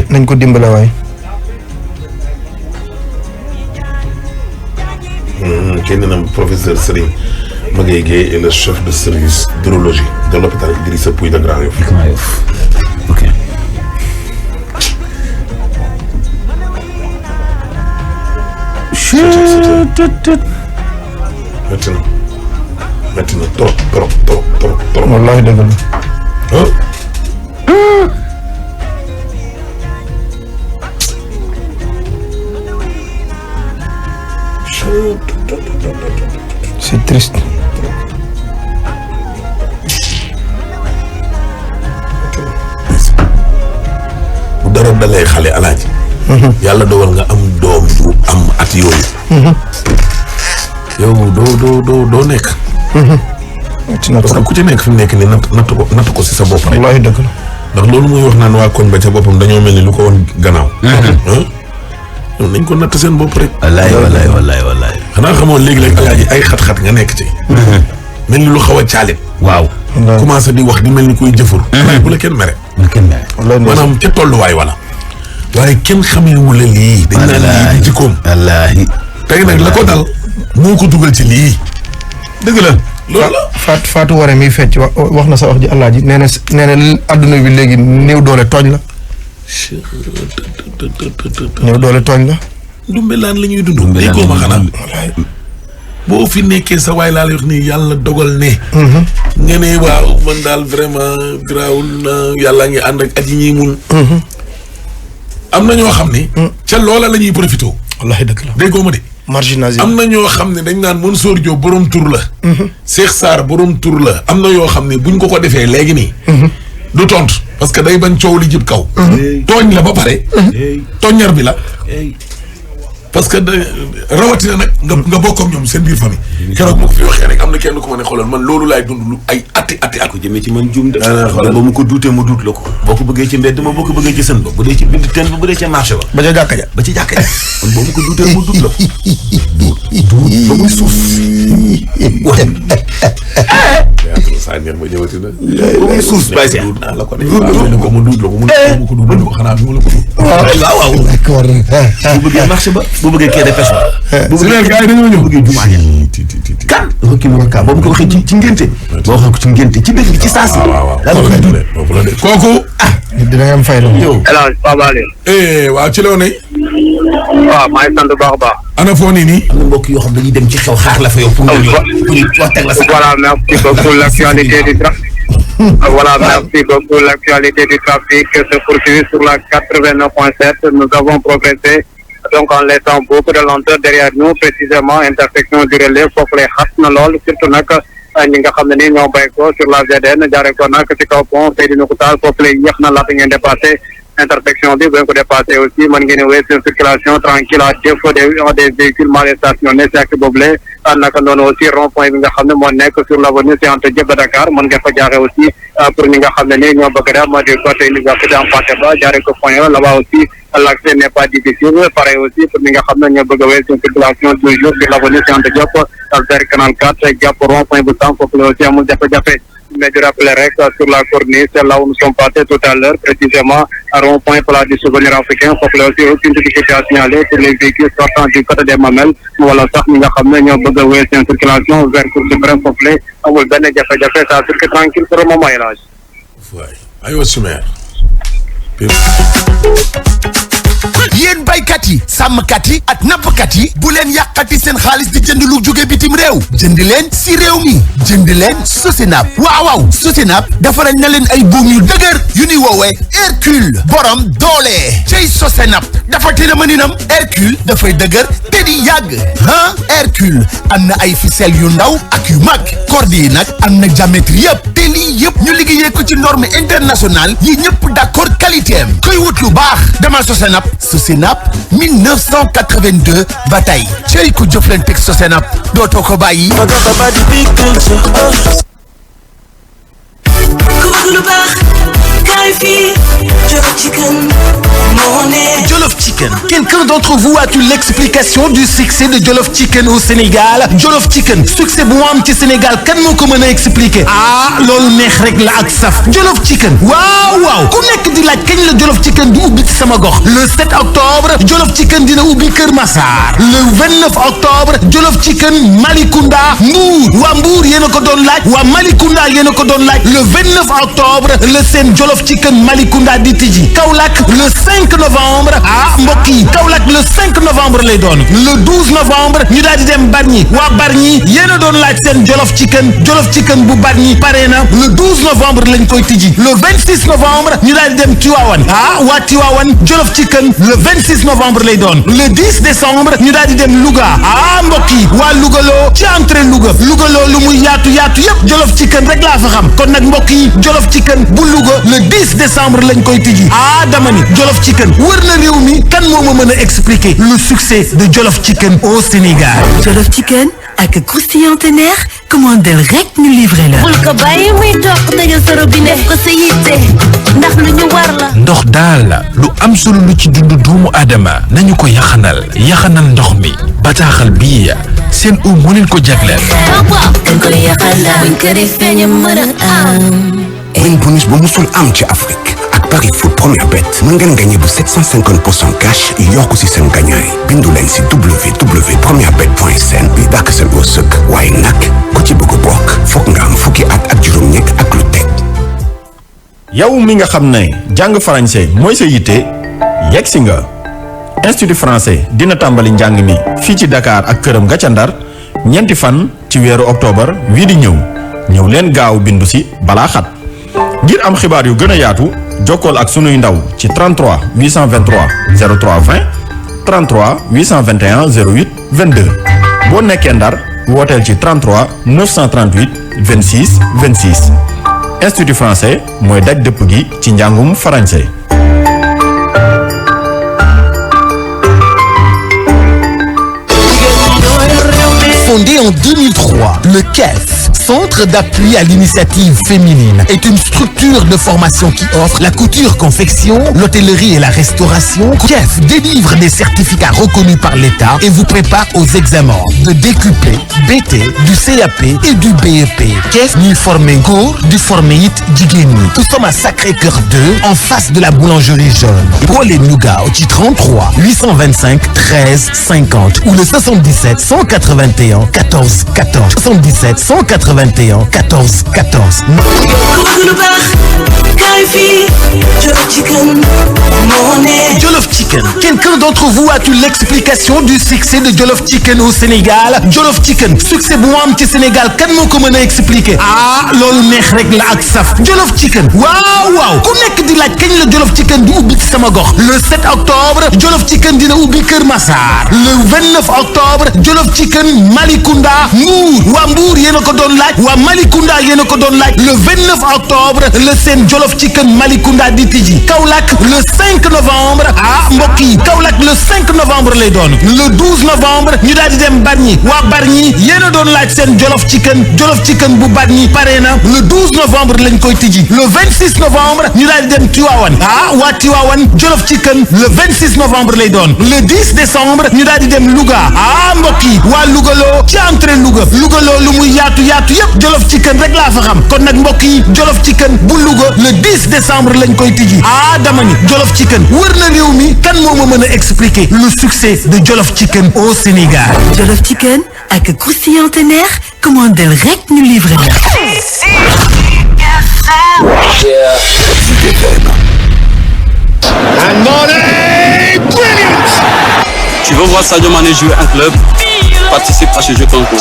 nañ ko dimbale waay. kenn na professeur Serigne Maguette Guèye est le chef de service d'urologie de l'hôpital Idrissa Pouye de Grand Yoff. ok. métti na trop. wallaahi dëgg la. c'est triste. bu dara dalee xale alaaji. yàlla dogal nga am doom du am at yooyu. yow doo nekk. parce que ku ci nekk fi mu nekk nii natt ko si sa bopp rek. wallaahi dëgg la. ndax loolu muy wax naan waa koñ ba ca boppam dañoo mel ni lu ko woon gannaaw. ñoom nañ ko natt seen bopp rek. wallaay. xanaa xamoon léegi-léegi alaaji ay xat-xat nga nekk ci. mel ni lu xaw a caalit. waaw. commencé di wax di mel ni koy jëfur. waaye bu la kenn mere. maanaam ca tolluwaay wala. waaye kenn xamee wu la lii. dañ naan lii di jikkoom. wallaahi. tey nag la ko dal moo ko dugal ci lii. dëgg la. loolu la. Fatou Waré miy fecc wax na sa wax ji alaaji nee na adduna bi léegi néew doole tooñ la. néew doole tooñ la. ndumbelaan la ñuy dund. déggoo ma xanaa. boo fi nekkee sa waay laa lay wax nii yàlla dogal ne. nga ne waaw man daal vraiment garaawul na yàlla ngi ànd ak at yi ñuy mun. am na ñoo xam ne. ca loola la ñuy profité. wallaahi dëgg la déggoo ma de. marginalisé am na ñoo xam ne dañ naan Mansour Diop borom tur la. Cheikh Sarr borom tur la. am na yoo xam ne buñ ko defee léegi nii. du tontu parce que day bañ coow li jib kaw. tooñ la ba pare. tooññar bi la. parce que rawatina nag nga bokk ak ñoom seen biir famille. keroog moo ko fi waxee rek am na kenn ku ma ne xoolal man loolu laay dund lu ay ati ko jëmee ci man juum de. xoolal ba mu ko duutee mu duut la ko. boo ko bëggee ci mbedd ma boo ko bëggee ci sën ba bu dee ci bind teen ba bu dee ci marché ba. ba ca jàkka ja ba ci jàkka ja. kon boo mu ko duutee mu duut la ko. duut ba muy suuf. saa neex ba ñëwati na. ba muy suuf bàyyi see. naa la ko de waaw ko mu duut la ko mu ko duut la ko xanaa bi mu la ko duut. waaw. bu bëggee marché ba bu bëggee quai de pêche ba. bu bëggee gars yi dañoo ñëw. bu bëggee jumaa ja. kan dafa kii mu ka boobu ko waxee ci ngénte. boo waxee ko ci ngénte ci dëkk bi ci saa si. waaw kooku. dina am fay la. yow El Hadj Pape Alé. waaw ci loo ne. waaw maa ngi sant bu baax a baax. ana foo nii. am na mbokk yoo xam dañuy dem ci xew xaar la fa yow. pour ñu wax teg la sax. Voilà, merci beaucoup. L'actualité du trafic. Voilà, merci beaucoup. L'actualité du trafic se poursuit sur la 89.7. Nous avons progressé. Donc, en laissant beaucoup de lenteur derrière nous, précisément, intersection du relais, foofu lay xat na lool, surtout nag ñi nga xam ne ni ñoo bay ko sur la VDN jaaree ko nag ci kaw pont Seydina Koutal foofu lay yéex na laata ngeen dépassé intersection bi bu ngeen ko dépassé aussi mën ngeen wéy seen circulation tranquille à défaut des véhicules mal stationnés si ak boobule naka noonu aussi rond point bi nga xam ne moo nekk sur l'avenue Cheikh Anta Diop de Dakar mën ngeen fa jaaree aussi pour ñi nga xam ne ni ñoo bëgg dem du côté université Hampâté Bâ jaaree ko point là-bas aussi l'accès n'est pas difficile pareil aussi pour ñi nga xam ne ñoo bëgg a wéy seen circulation toujours sur l'avenue Cheikh Anta Diop vers canal 4 jàpp rond point bu Sam foofu la aussi amul jafe-jafe mais je rappelle rek sur la corniche là où nous sommes passés tout à l'heure précisément à rond point place du souvenir africain foofu la aussi aucune difficulté à signaler pour les véhicules sortant du côté des Mamelles wala sax ñi nga xam ne ñoo bëgg a wéy seen circulation vers Cour suprême foofu la amul benn jafe-jafe ça circule tranquille pour le moment El Hadj. waay aywa Soumer. yéen baykat yi sàmmkat yi ak nappkat yi bu leen yàqati seen xaalis di jënd lu jóge bitim réew jënd leen si réew mi jënd leen Sosenap waaw Sosenap defaral na leen ay buum yu dëgër yu ni woowee Hercule borom doole cey Sosenap dafa teel a mëninam Hercule dafay dëgër te di yàgg Hercule am na ay ficelle yu ndaw ak yu mag corde yi nag am na diamètre yëpp te lii yëpp ñu liggéeyee ko ci norme internationale yi ñëpp d'accord qualité am kuy wut lu baax demal Sosenap Sosenap 1982 ba tey cey ku jëflanteeg Sosenap dootoo ko bàyyi. Jollof Chicken. Quelqu'un d'entre vous a-t-il l'explication du succès de Jollof Chicken au Sénégal? Jollof Chicken succès bu mu am ci Sénégal kan moo ko mën a expliquer loolu neex rek la ak saf Jollof Chicken waaw ku nekk di laaj kañ la Jollof Chicken di ubbi ci sama gox le 7 octobre Jollof Chicken dina ubbi Kër Massar le 29 octobre Jollof Chicken Malicounda Mbour waa Mbour yéen a ko doon laaj waa Malicounda yéen a ko doon laaj le 29 octobre le seen Jollof Chicken Malicounda di tijji Kaolack le 5 novembre mbokk yi Kaolack le 5 novembre lay doon le 12 novembre ñu daal di dem Bargny waa Bargny yéen a doon laaj seen Jollof Chicken bu Bargny pare na le 12 novembre lañ koy tijji le 26 novembre ñu daal di dem Tivaouane waa Tivaouane Jollof Chicken le 26 novembre lay doon le 10 décembre ñu daal di dem Louga mbokk yi waa Lougaloo ci entrée Lougaloo lu muy yaatu yëpp Jollof Chicken rek laa fa xam kon nag mbokk yi Jollof Chicken bu Louga le 10 décembre lañ koy tijji dama ni Jollof Chicken wër na réew mi kan moo ma mën a expliquer le succès de Jollof Chicken au Sénégal. Jollof Chicken ak croustillant teneer commandel rek ñu livré la. bul ko bàyyi muy toog tëjal sa robinet def ko sa yitte ndax lu ñu war la. ndox daal lu am solo lu ci dundu doomu aadama nañu ko yaxanal ndox mi bataaxal bii seen moo leen ko jagleel. waaw dañ koy yaxanal buñ ko defee ñu mën a am. win bonus bu musul am ci Afrique ak Paris Foot Première Bet mën ngeen gagné bu 750% cash yokku si seen gañaay bindu leen si www.premierbet.sn bi dàkk seen wërsëg waaye nag ku ci bëgg bokk foog nga am fukki at ak juróom-ñett ak lu teg. yow mi nga xam ne jàng français mooy sa yitte yegg si nga Institut français dina tàmbali njàng mi fii ci Dakar ak këram ga ca Ndar ñeenti fan ci weeru octobre wii di ñëw leen gaaw bindu si balaa xat ngir am xibaar yu gën a yaatu jokkool ak sunuy ndaw ci 33 823 03 20 33 821 08 22 boo nekkee Ndar wooteel ci 33 938 26 26 Institut français mooy daj dëpp gi ci njàngum français. Fondé en 2003, le CEF, Centre d'appui à l'initiative féminine, est une structure de formation qui offre la couture-confection, l'hôtellerie et la restauration. CEF délivre des certificats reconnus par l'État et vous prépare aux examens de DQP, BT, du CAP et du BEP. CEF ñuy formé góor di formé it jigéen ñi. Nous sommes à Sacré-Cœur 2, en face de la boulangerie jaune. Wooleen ñu gaaw ci 33 825 13 50 ou le 77 181 14 14 77 181 14 14. Jollof Chicken. Quelqu'un d'entre vous a-t-il l'explication du succès de Jollof Chicken au Sénégal? Jollof Chicken succès bu mu am ci Sénégal kan moo ko mën a expliquer? Ah loolu neex rek la ak saf. Jollof Chicken waaw ku nekk di laaj kañ la Jollof Chicken di ubbi ci sama gox. Le 7 octobre Jollof Chicken dina ubbi Kër Massar. Le 29 octobre Jollof Chicken Malicounda Mbour. waa Mbour yéen a ko doon laaj. waa Malicounda yéen a ko doon laaj. Le 29 octobre le seen Jollof Chicken Malicounda di tijji. Kaolack le 5 novembre mbokk yi Kaolack le 5 novembre lay doon. Le 12 novembre ñu daal di dem Bargny. waa Bargny yéen a doon laaj seen Jollof Chicken bu Bargny pare na. Le 12 novembre lañ koy tijji. Le 26 novembre ñu daal di dem Tivaouane. waa Tivaouane Jollof Chicken le 26 novembre lay doon. Le 10 décembre ñu daal di dem Louga. mbokk yi waa Louga loo ci entrée Louga loo lu muy yaatu yëpp Jollof Chicken rek laa fa xam. kon nag mbokk yi Jollof Chicken bu Louga le 10 décembre lañ koy tijji. dama ni Jollof Chicken wër na réew mi kan moo ma mën a expliquer le succès de Jollof Chicken au Sénégal. Jollof Chicken ak croustillant teneer commandel rek ñu livré la. Tu veux voir Sadio Mané jouer un club? Participe à ce jeu concours.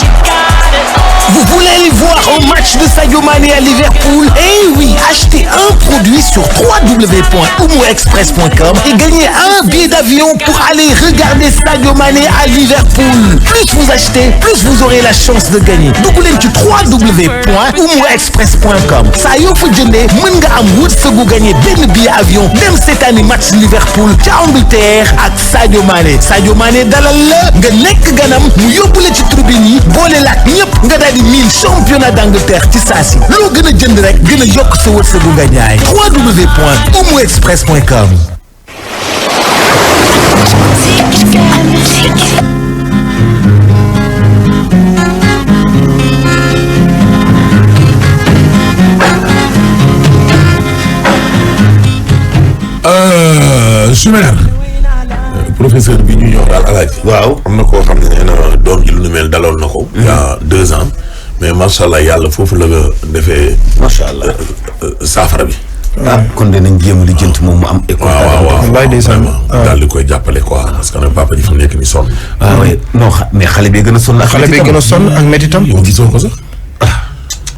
Vous voulez aller voir un match de Sadio Mané à Liverpool? Eh oui, achetez un produit sur www.oumouexpress.com et gagnez un billet d'avion pour aller regarder Sadio Mané à Liverpool. Plus vous achetez, plus vous aurez la chance de gagner. dugg leen ci www.oumouexpress.com. saa yoo fa jëndee mën nga am wërsëgu gagner benn billet avion dem seetaani match Liverpool ca Angleterre ak Sadio Mané. Sadio Mané dalal la nga nekk ganam mu yóbbu la ci tribune yi boole la ak ñëpp nga daal di miin championnat d'Angleterre ci saa si loo gën a jënd rek gën a yokk sa wërsëgu nga ñaay. www.oumouexpress.com. Soumer professeur bi ñu ñëw daal Alaaji. waaw am na koo xam ne nee na doom ji lu nu mel daloon na ko. il y a 2 ans. mais macha allah yàlla foofu la nga defee. macha allah saafara bi. kon dinañ jéem a lijjanti moom mu am école. waaw vraiment daal di koy jàppale quoi parce que nag papa ji fi mu nekk nii sonn. non mais xale bi gën a sonn. xale bi gën a sonn ak métitam. yow gisoo ko sax.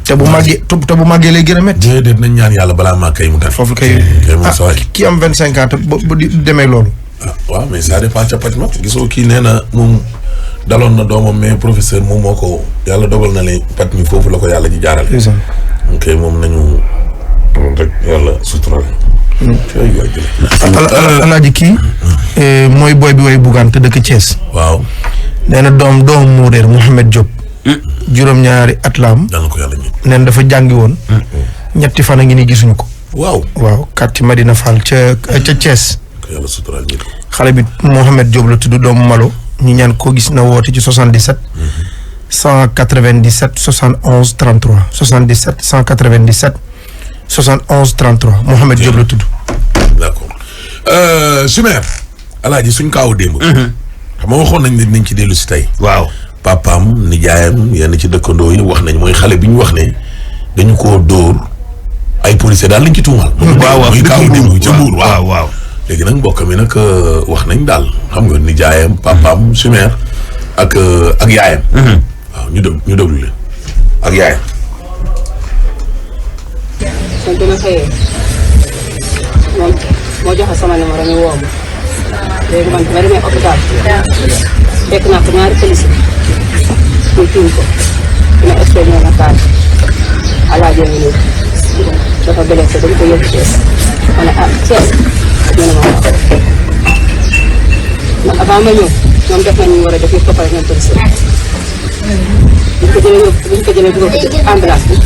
te bu màggee lay gën a métti. déedéet nañ ñaan yàlla balaa maa kay mu tane. foofu kay kii am 25 ans te bu demee loolu. waaw mais ça dépend ca paj ma gisoo kii nee na moom daloon na doomam mais professeur moom moo ko yàlla dogal na ne paj mi foofu la ko yàlla ji jaarale. ok moom nañu rek yàlla sutural. Alaaji kii mooy booy bi way Bougane te dëkk Thiès. waaw. nee na doom moo réer Mouhamed Diop. juróom-ñaari at la am. dana ko yàlla ñëw. neen dafa jàngi woon. ñetti fan a ngi ni gisuñu ko. waaw. quartier Madina Fall ca Thiès. ko yàlla suturaal ñëpp. xale bi Mohamed Diop la tudd doomu Malo ñu ñaan koo gis na woote ci 77. 197 71 33 77 197 71 33 Mohamed Diop la tudd. d'accord Chimère. Alaaji suñ kaawu démb. xam nga waxoon nañ ne nañ ci dellu si tey. waaw papaam nijaayam yenn ci dëkkandoo yi wax nañ mooy xale bi ñu wax ne dañu koo dóor ay policier daal lañ ci tuumal. waaw mooy kaawu démb ca Mbuur waaw. léegi nag mbokk mi nag wax nañ daal xam nga nijaayam papaam Chimère ak yaayam. waaw ñu déglu leen ak yaayam. kon bi ma xëyee moom moo joxe sama numéro ñu woo ma léegi man ma demee hôpital fekk naa ko ñaari police ñu tiim ko dina expliqué na kaay alaaji ngi nii dafa blessé dañ ko yóbbu Thiès ma ne Thiès ñu ne ma wax man avant ma ñëw ñoom def nañ ñu war a def yëpp ba pare ñoom police buñ ko jëlee dugal ko ci ambulance bi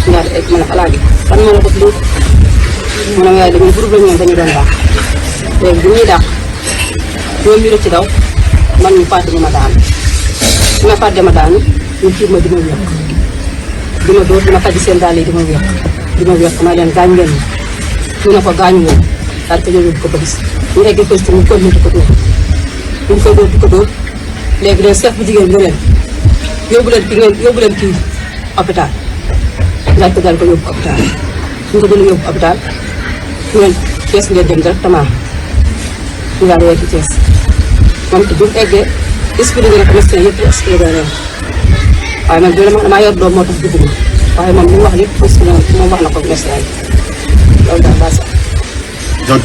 ñu daal di egg ma ne alaaji fan moo la def lii mu ne ma yaay dañuy groupe la ñoom dañu doon dàq léegi bi ñuy dàq ñoom ñu ci daw man ñu fàtte ñu ma daanu su ma fàtte ma daanu ñu tiim ma di ma wéq di ma dóor di ma faj seen daal yi di ma wéq ma leen gaañ ngeen ñu ne ko gaañu woon daal ko yóbbu ko police ñu egg police ñu continué di ko dóor ñu ko dóor di ko dóor léegi leen chef bu jigéen bi ne leen yóbbu leen kii hôpital laaj ko daal ko yóbbu hôpital ñu ko jëlee yóbbu hôpital ñu leen Thiès ngeen dem directement ñu daal di wéy ci Thiès moom te bu mu eggee expliqué na ko médecin yëpp expliqué na leen waaye man damaa yor doom moo tax dugg ma waaye moom li mu wax yëpp expliqué na moom wax na ko médecin yi loolu daal baa sax.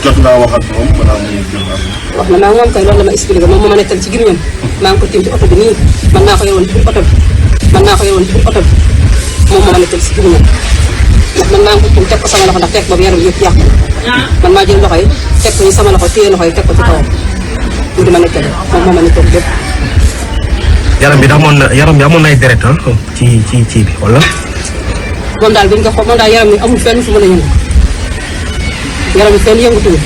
jot naa wax ak moom balaa muy jël wax na maa moom kay loolu la ma expliqué moom moo ma nekkal ci gémmiñam maa ngi ko tiim ci oto bi nii man maa ko yoroon ci biir oto bi moom moo ma nekkal ci gémmiñam ndax man maa ngi ko tiim teg ko sama loxo ndax teg boobu yaram yëpp yàqu man maa jël loxo yi teg ko sama loxo téye loxo yi teg ko ci kawam ñu di ma nekkal moom moo ma nekkal lépp. yaram bi amoon na ay deret ci bi wala. moom daal bi ñu ko xool moom daal yaram bi amul fenn fu mën a yëngu yaram bi fenn yëngutuñu.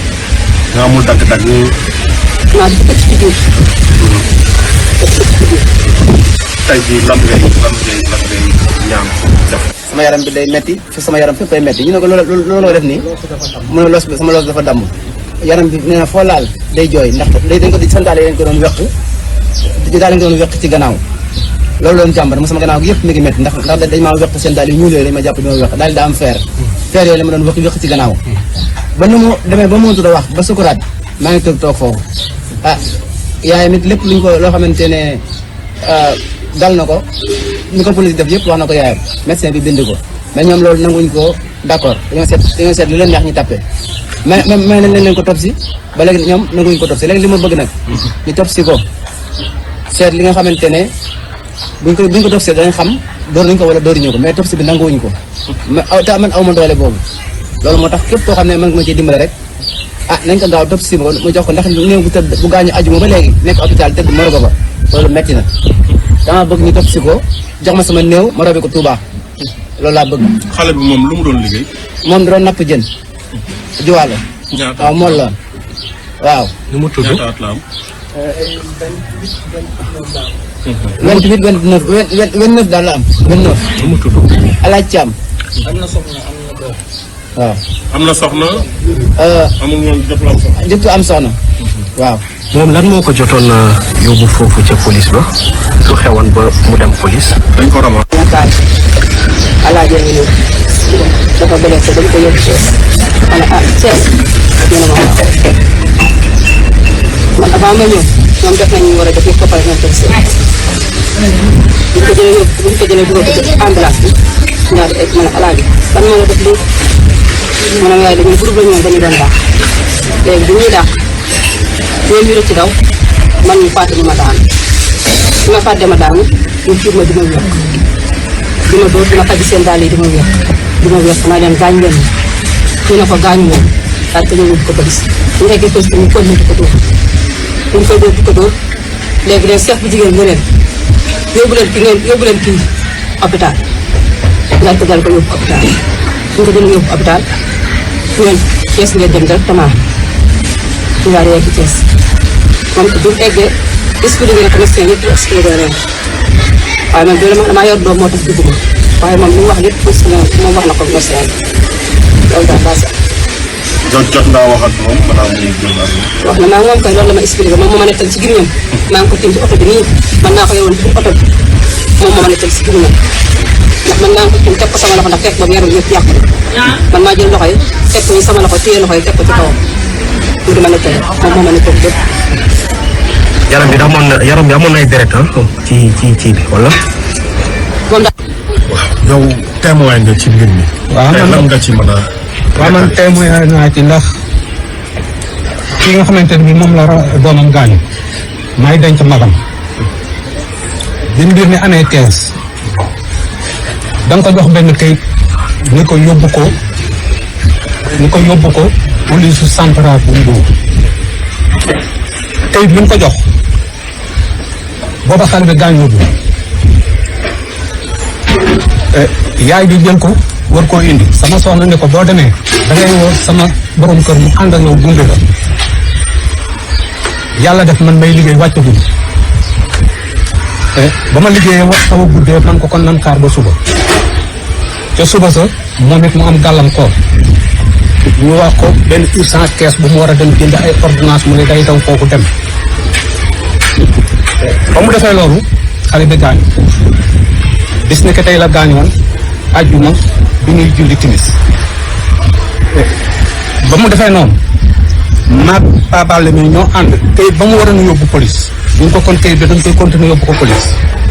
nga amul dagg-dagg. naa di ko tëj ci biir. tey jii lan ngay ñaan def. sama yaram bi day metti fi sama yaram fépp ay metti ñu ne ko looloo def nii mu ne sama los dafa damm yaram bi nee na foo laal day jooy ndax dañ ko di santaale dañ ko doon weq daal lañ ko doon weq ci gannaaw loolu doon jàmbat ma sama gannaaw gi yëpp mi ngi metti ndax dañ maa weq seen daal yu ñuul yooyu dañ ma jàpp di ma weq daal daa am feer yooyu la ma doon weq ci gannaaw ba nu mu demee ba mënut a wax ba sukuraat maa ngi toog foofu yaayam it lépp luñ ko loo xamante ne dal na ko ni ko police def yëpp wax na ko yaayam médecin bi bind ko mais ñoom loolu nanguñ ko d'accord dañoo seet lu leen neex ñu tàppe mais nañ leen ko topp si ba léegi ñoom nanguñ ko topp si léegi li ma bëgg nag ñu topp si ko seet li nga xamante ne buñ ko topp si dañ xam door nañ ko wala dooruñu ko mais topp si bi nanguwuñ ko man aw ma doole boobu loolu moo tax képp koo xam ne mën nga ma ciy dimbale rek nañ ko gaaw topp si ma jox ko ndax néew bu tëdd bu gaañu ajuma ba léegi nekk hôpital tëdd morgo ba loolu metti na dama bëgg ñu topp si ko jox ma sama néew ma robi ko Touba loolu laa bëgg. xale bi moom lu mu doon liggéey. moom da doon napp jën. jiwaale. ñaata waaw mool la waaw. ni mu tudd ñaata at la am. 28 29 daal la am 29. nu mu tudd. Alaaj Caam. am na soxna waaw. am na soxna. amul woon jot am soxna waaw. moom lan moo ko jotoon yóbbu foofu ca police ba lu xewoon ba mu dem police. dañ ko rama. kaay alaaji ngi nii dafa blessé dañ ko yóbbu Thiès ma ne Thiès ñu ne ma wax man avant ma ñëw ñoom def nañ ñu war a def yëpp ba pare ñoom police buñ ko jëlee dugal ko ci ambulance bi ñu daal di egg ma ne alaaji fan moo la def lii mu ne ma yaay dañuy groupe la ñoom dañu doon dàq léegi bi ñuy dàq ñoom ñu ci daw man ñu fàtte ñu ma daanu su ma fàtte ma daanu ñu tiim ma di ma wéq di ma dóor di ma faj seen daal yi di ma wéq ma leen gaañ ngeen ñu ne ko gaañu woon daal ko yóbbu ko police ñu eggee police ñu continué di ko dóor ñu koy dóor di ko dóor léegi leen chef bu jigéen bi ne leen yóbbu leen kii hôpital daal ko yóbbu hôpital ñu ko jëlee yóbbu hôpital ñoom Thiès ngeen dem directement ñu daal di yegg Thiès moom it bu mu eggee expliqué na ko médecin yëpp expliqué na leen waaye man bii damaa yor doom moo tax dugg ko waaye moom li mu wax lépp moom wax na ko médecin bi loolu daal baax jot ngaa wax ak moom balaa muy jël wax na maa moom kay loolu la ma expliqué moom moo ma nettal ci gimiñam maa ngi ko tiim ci oto bi nii man naa ko yoroon ci oto bi moom moo ma nettal ci gimiñam ndax man naa ko tiim teg ko sama loxo ndax fekk boobu yaram yëpp yàqu man maa jël loxo yi teg ko nii sama loxo téye loxo yi teg ko ci kawam pour di ma nettal moom moo ma nettal lépp. yaram bi amoon na ay deret ci bi wala. moom daal. yow témoin nga ci mbir mi. waaw man lan nga ci mën a. waaw man témoin naa ci ndax kii nga xamante ne bii moom la doomam gaañu may denc magam bi mbir mi amee 15 da nga ko jox benn kayit ni ko yóbbu ko police centrale bu Mbour kayit bi mu ko jox booba xale bi gaañoo bi yaay bi jël ko war koo indi sama soxna ne ko boo demee da ngay woo sama borom kër mu ànd ak yow gunge la yàlla def man may liggéey wàcc guddi ba ma liggéeyee wax xaw a guddee man ko kon nan xaar ba suba te suba sa moom it mu am gàllankoor ñu wax ko benn urgence kees bu mu war a dem jënd ay ordonnance mu ne day daw kooku dem ba mu defee loolu xale bi gaañu bis ne que tey la gaañoon àjjuma bi ñuy julli timis ba mu defee noonu maag Pabale mi ñoo ànd kayit ba mu war a nu yóbbu police duñ ko kon kayit bi dañ koy continuer yóbbu ko police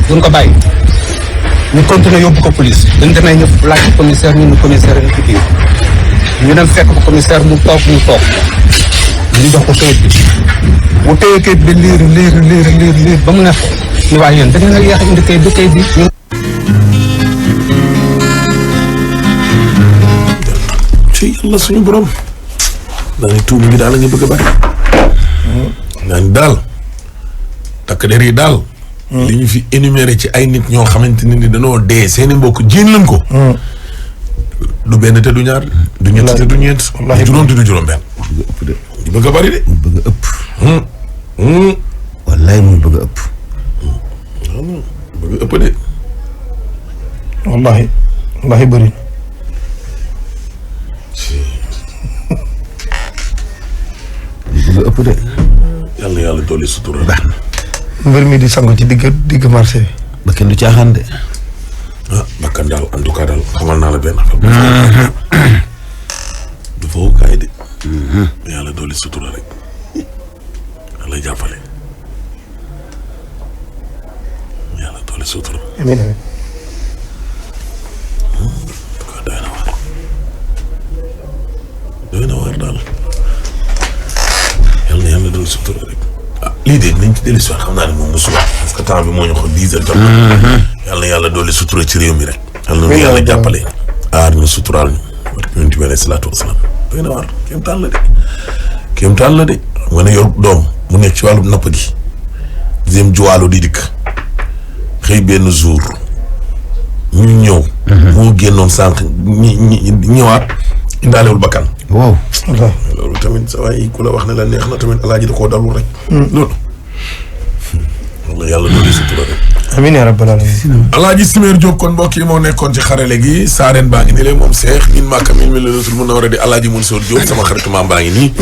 duñ ko bàyyi ñu continuer yóbbu ko police dañ demee ñu laaj commissaire ñu ne commissaire ñu ci biir ñu dem fekk ko commissaire mu toog ñu jox ko kayit bi mu téye kayit bi liir ba mu nekk ñu waaye yéen da ngeen a yéex a indi kayit bi kayit bi ci yàlla suñu borom naa ni tuuma gi daal la nga bëgg a bari naa ni daal takk der yi daal li ñu fi énuméré ci ay nit ñoo xamante ne ni dañoo dee seeni mbokk jiin lañ ko du benn te du ñaar du ñett te du ñeent du juróom te du juróom benn di bëgg a bari de bëgg a ëpp wallaay muy bëgg a ëpp bëgg a ëpp de wallahi bëri bëgg a ëpp de yàlla dolli sutura baax na mbir mi di sangu ci digg marché bi ba kenn du caaxaan de bakkan daal en tout cas daal xamal naa la benn affaire du fawukaay de yàlla dolli sutura rek yàlla jàppale yàlla dolli sutura amiin amiin doy na waar daal yàlla dolli sutura rek lii de nañ ci dellu si waat xam naa ne moom mosul parce que temps bi moo ñu xool 10 heures jot na yàlla dolli sutura ci réew mi rek yàlla na yàlla jàppale aar ñu suturaal ñu barke yonent bi alayhi salaatu wasalaam doy na waar kéemtaan la de xam nga ne yor doom mu nekk ci wàllu napp gi jëm juwaalu di dikk xëy benn jour ñu ñëw moo génnoon sànq ñëwaat indaalewul bakkan waaw loolu tamit sa waay ku la wax ne la neex na tamit alaaji da koo dalul rek loolu walla yàlla doole sutura rek amiin yaa rabbal aalamiin alaaji Simeer Diop kon mbokk yi moo nekkoon ci xarale gi saareen baa ngi ni leen moom seex min maaka min mi la mun na war a di alaaji Mansour Diop sama xaritu maam baa ngi nii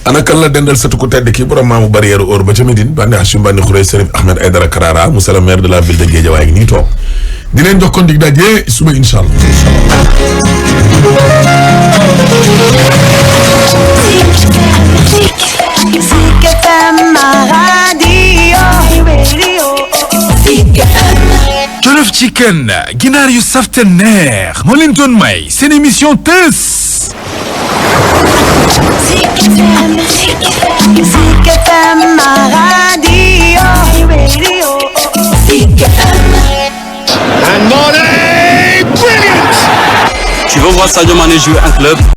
ana kan la dendal sëtu ku tedd ki borom maamu barrière or ba ca Médine bandi Hachim bandi Khourey Serif Ahmed Aïdara Karara Moussa le maire de la ville de Guédiawaye ngi nii toog di leen jox kon dig daje suba incha allah Jollof Chicken ginaar yu saf te neex moo leen doon may seen émission Teuss. Tu veux voir Sadio Mané jouer un club?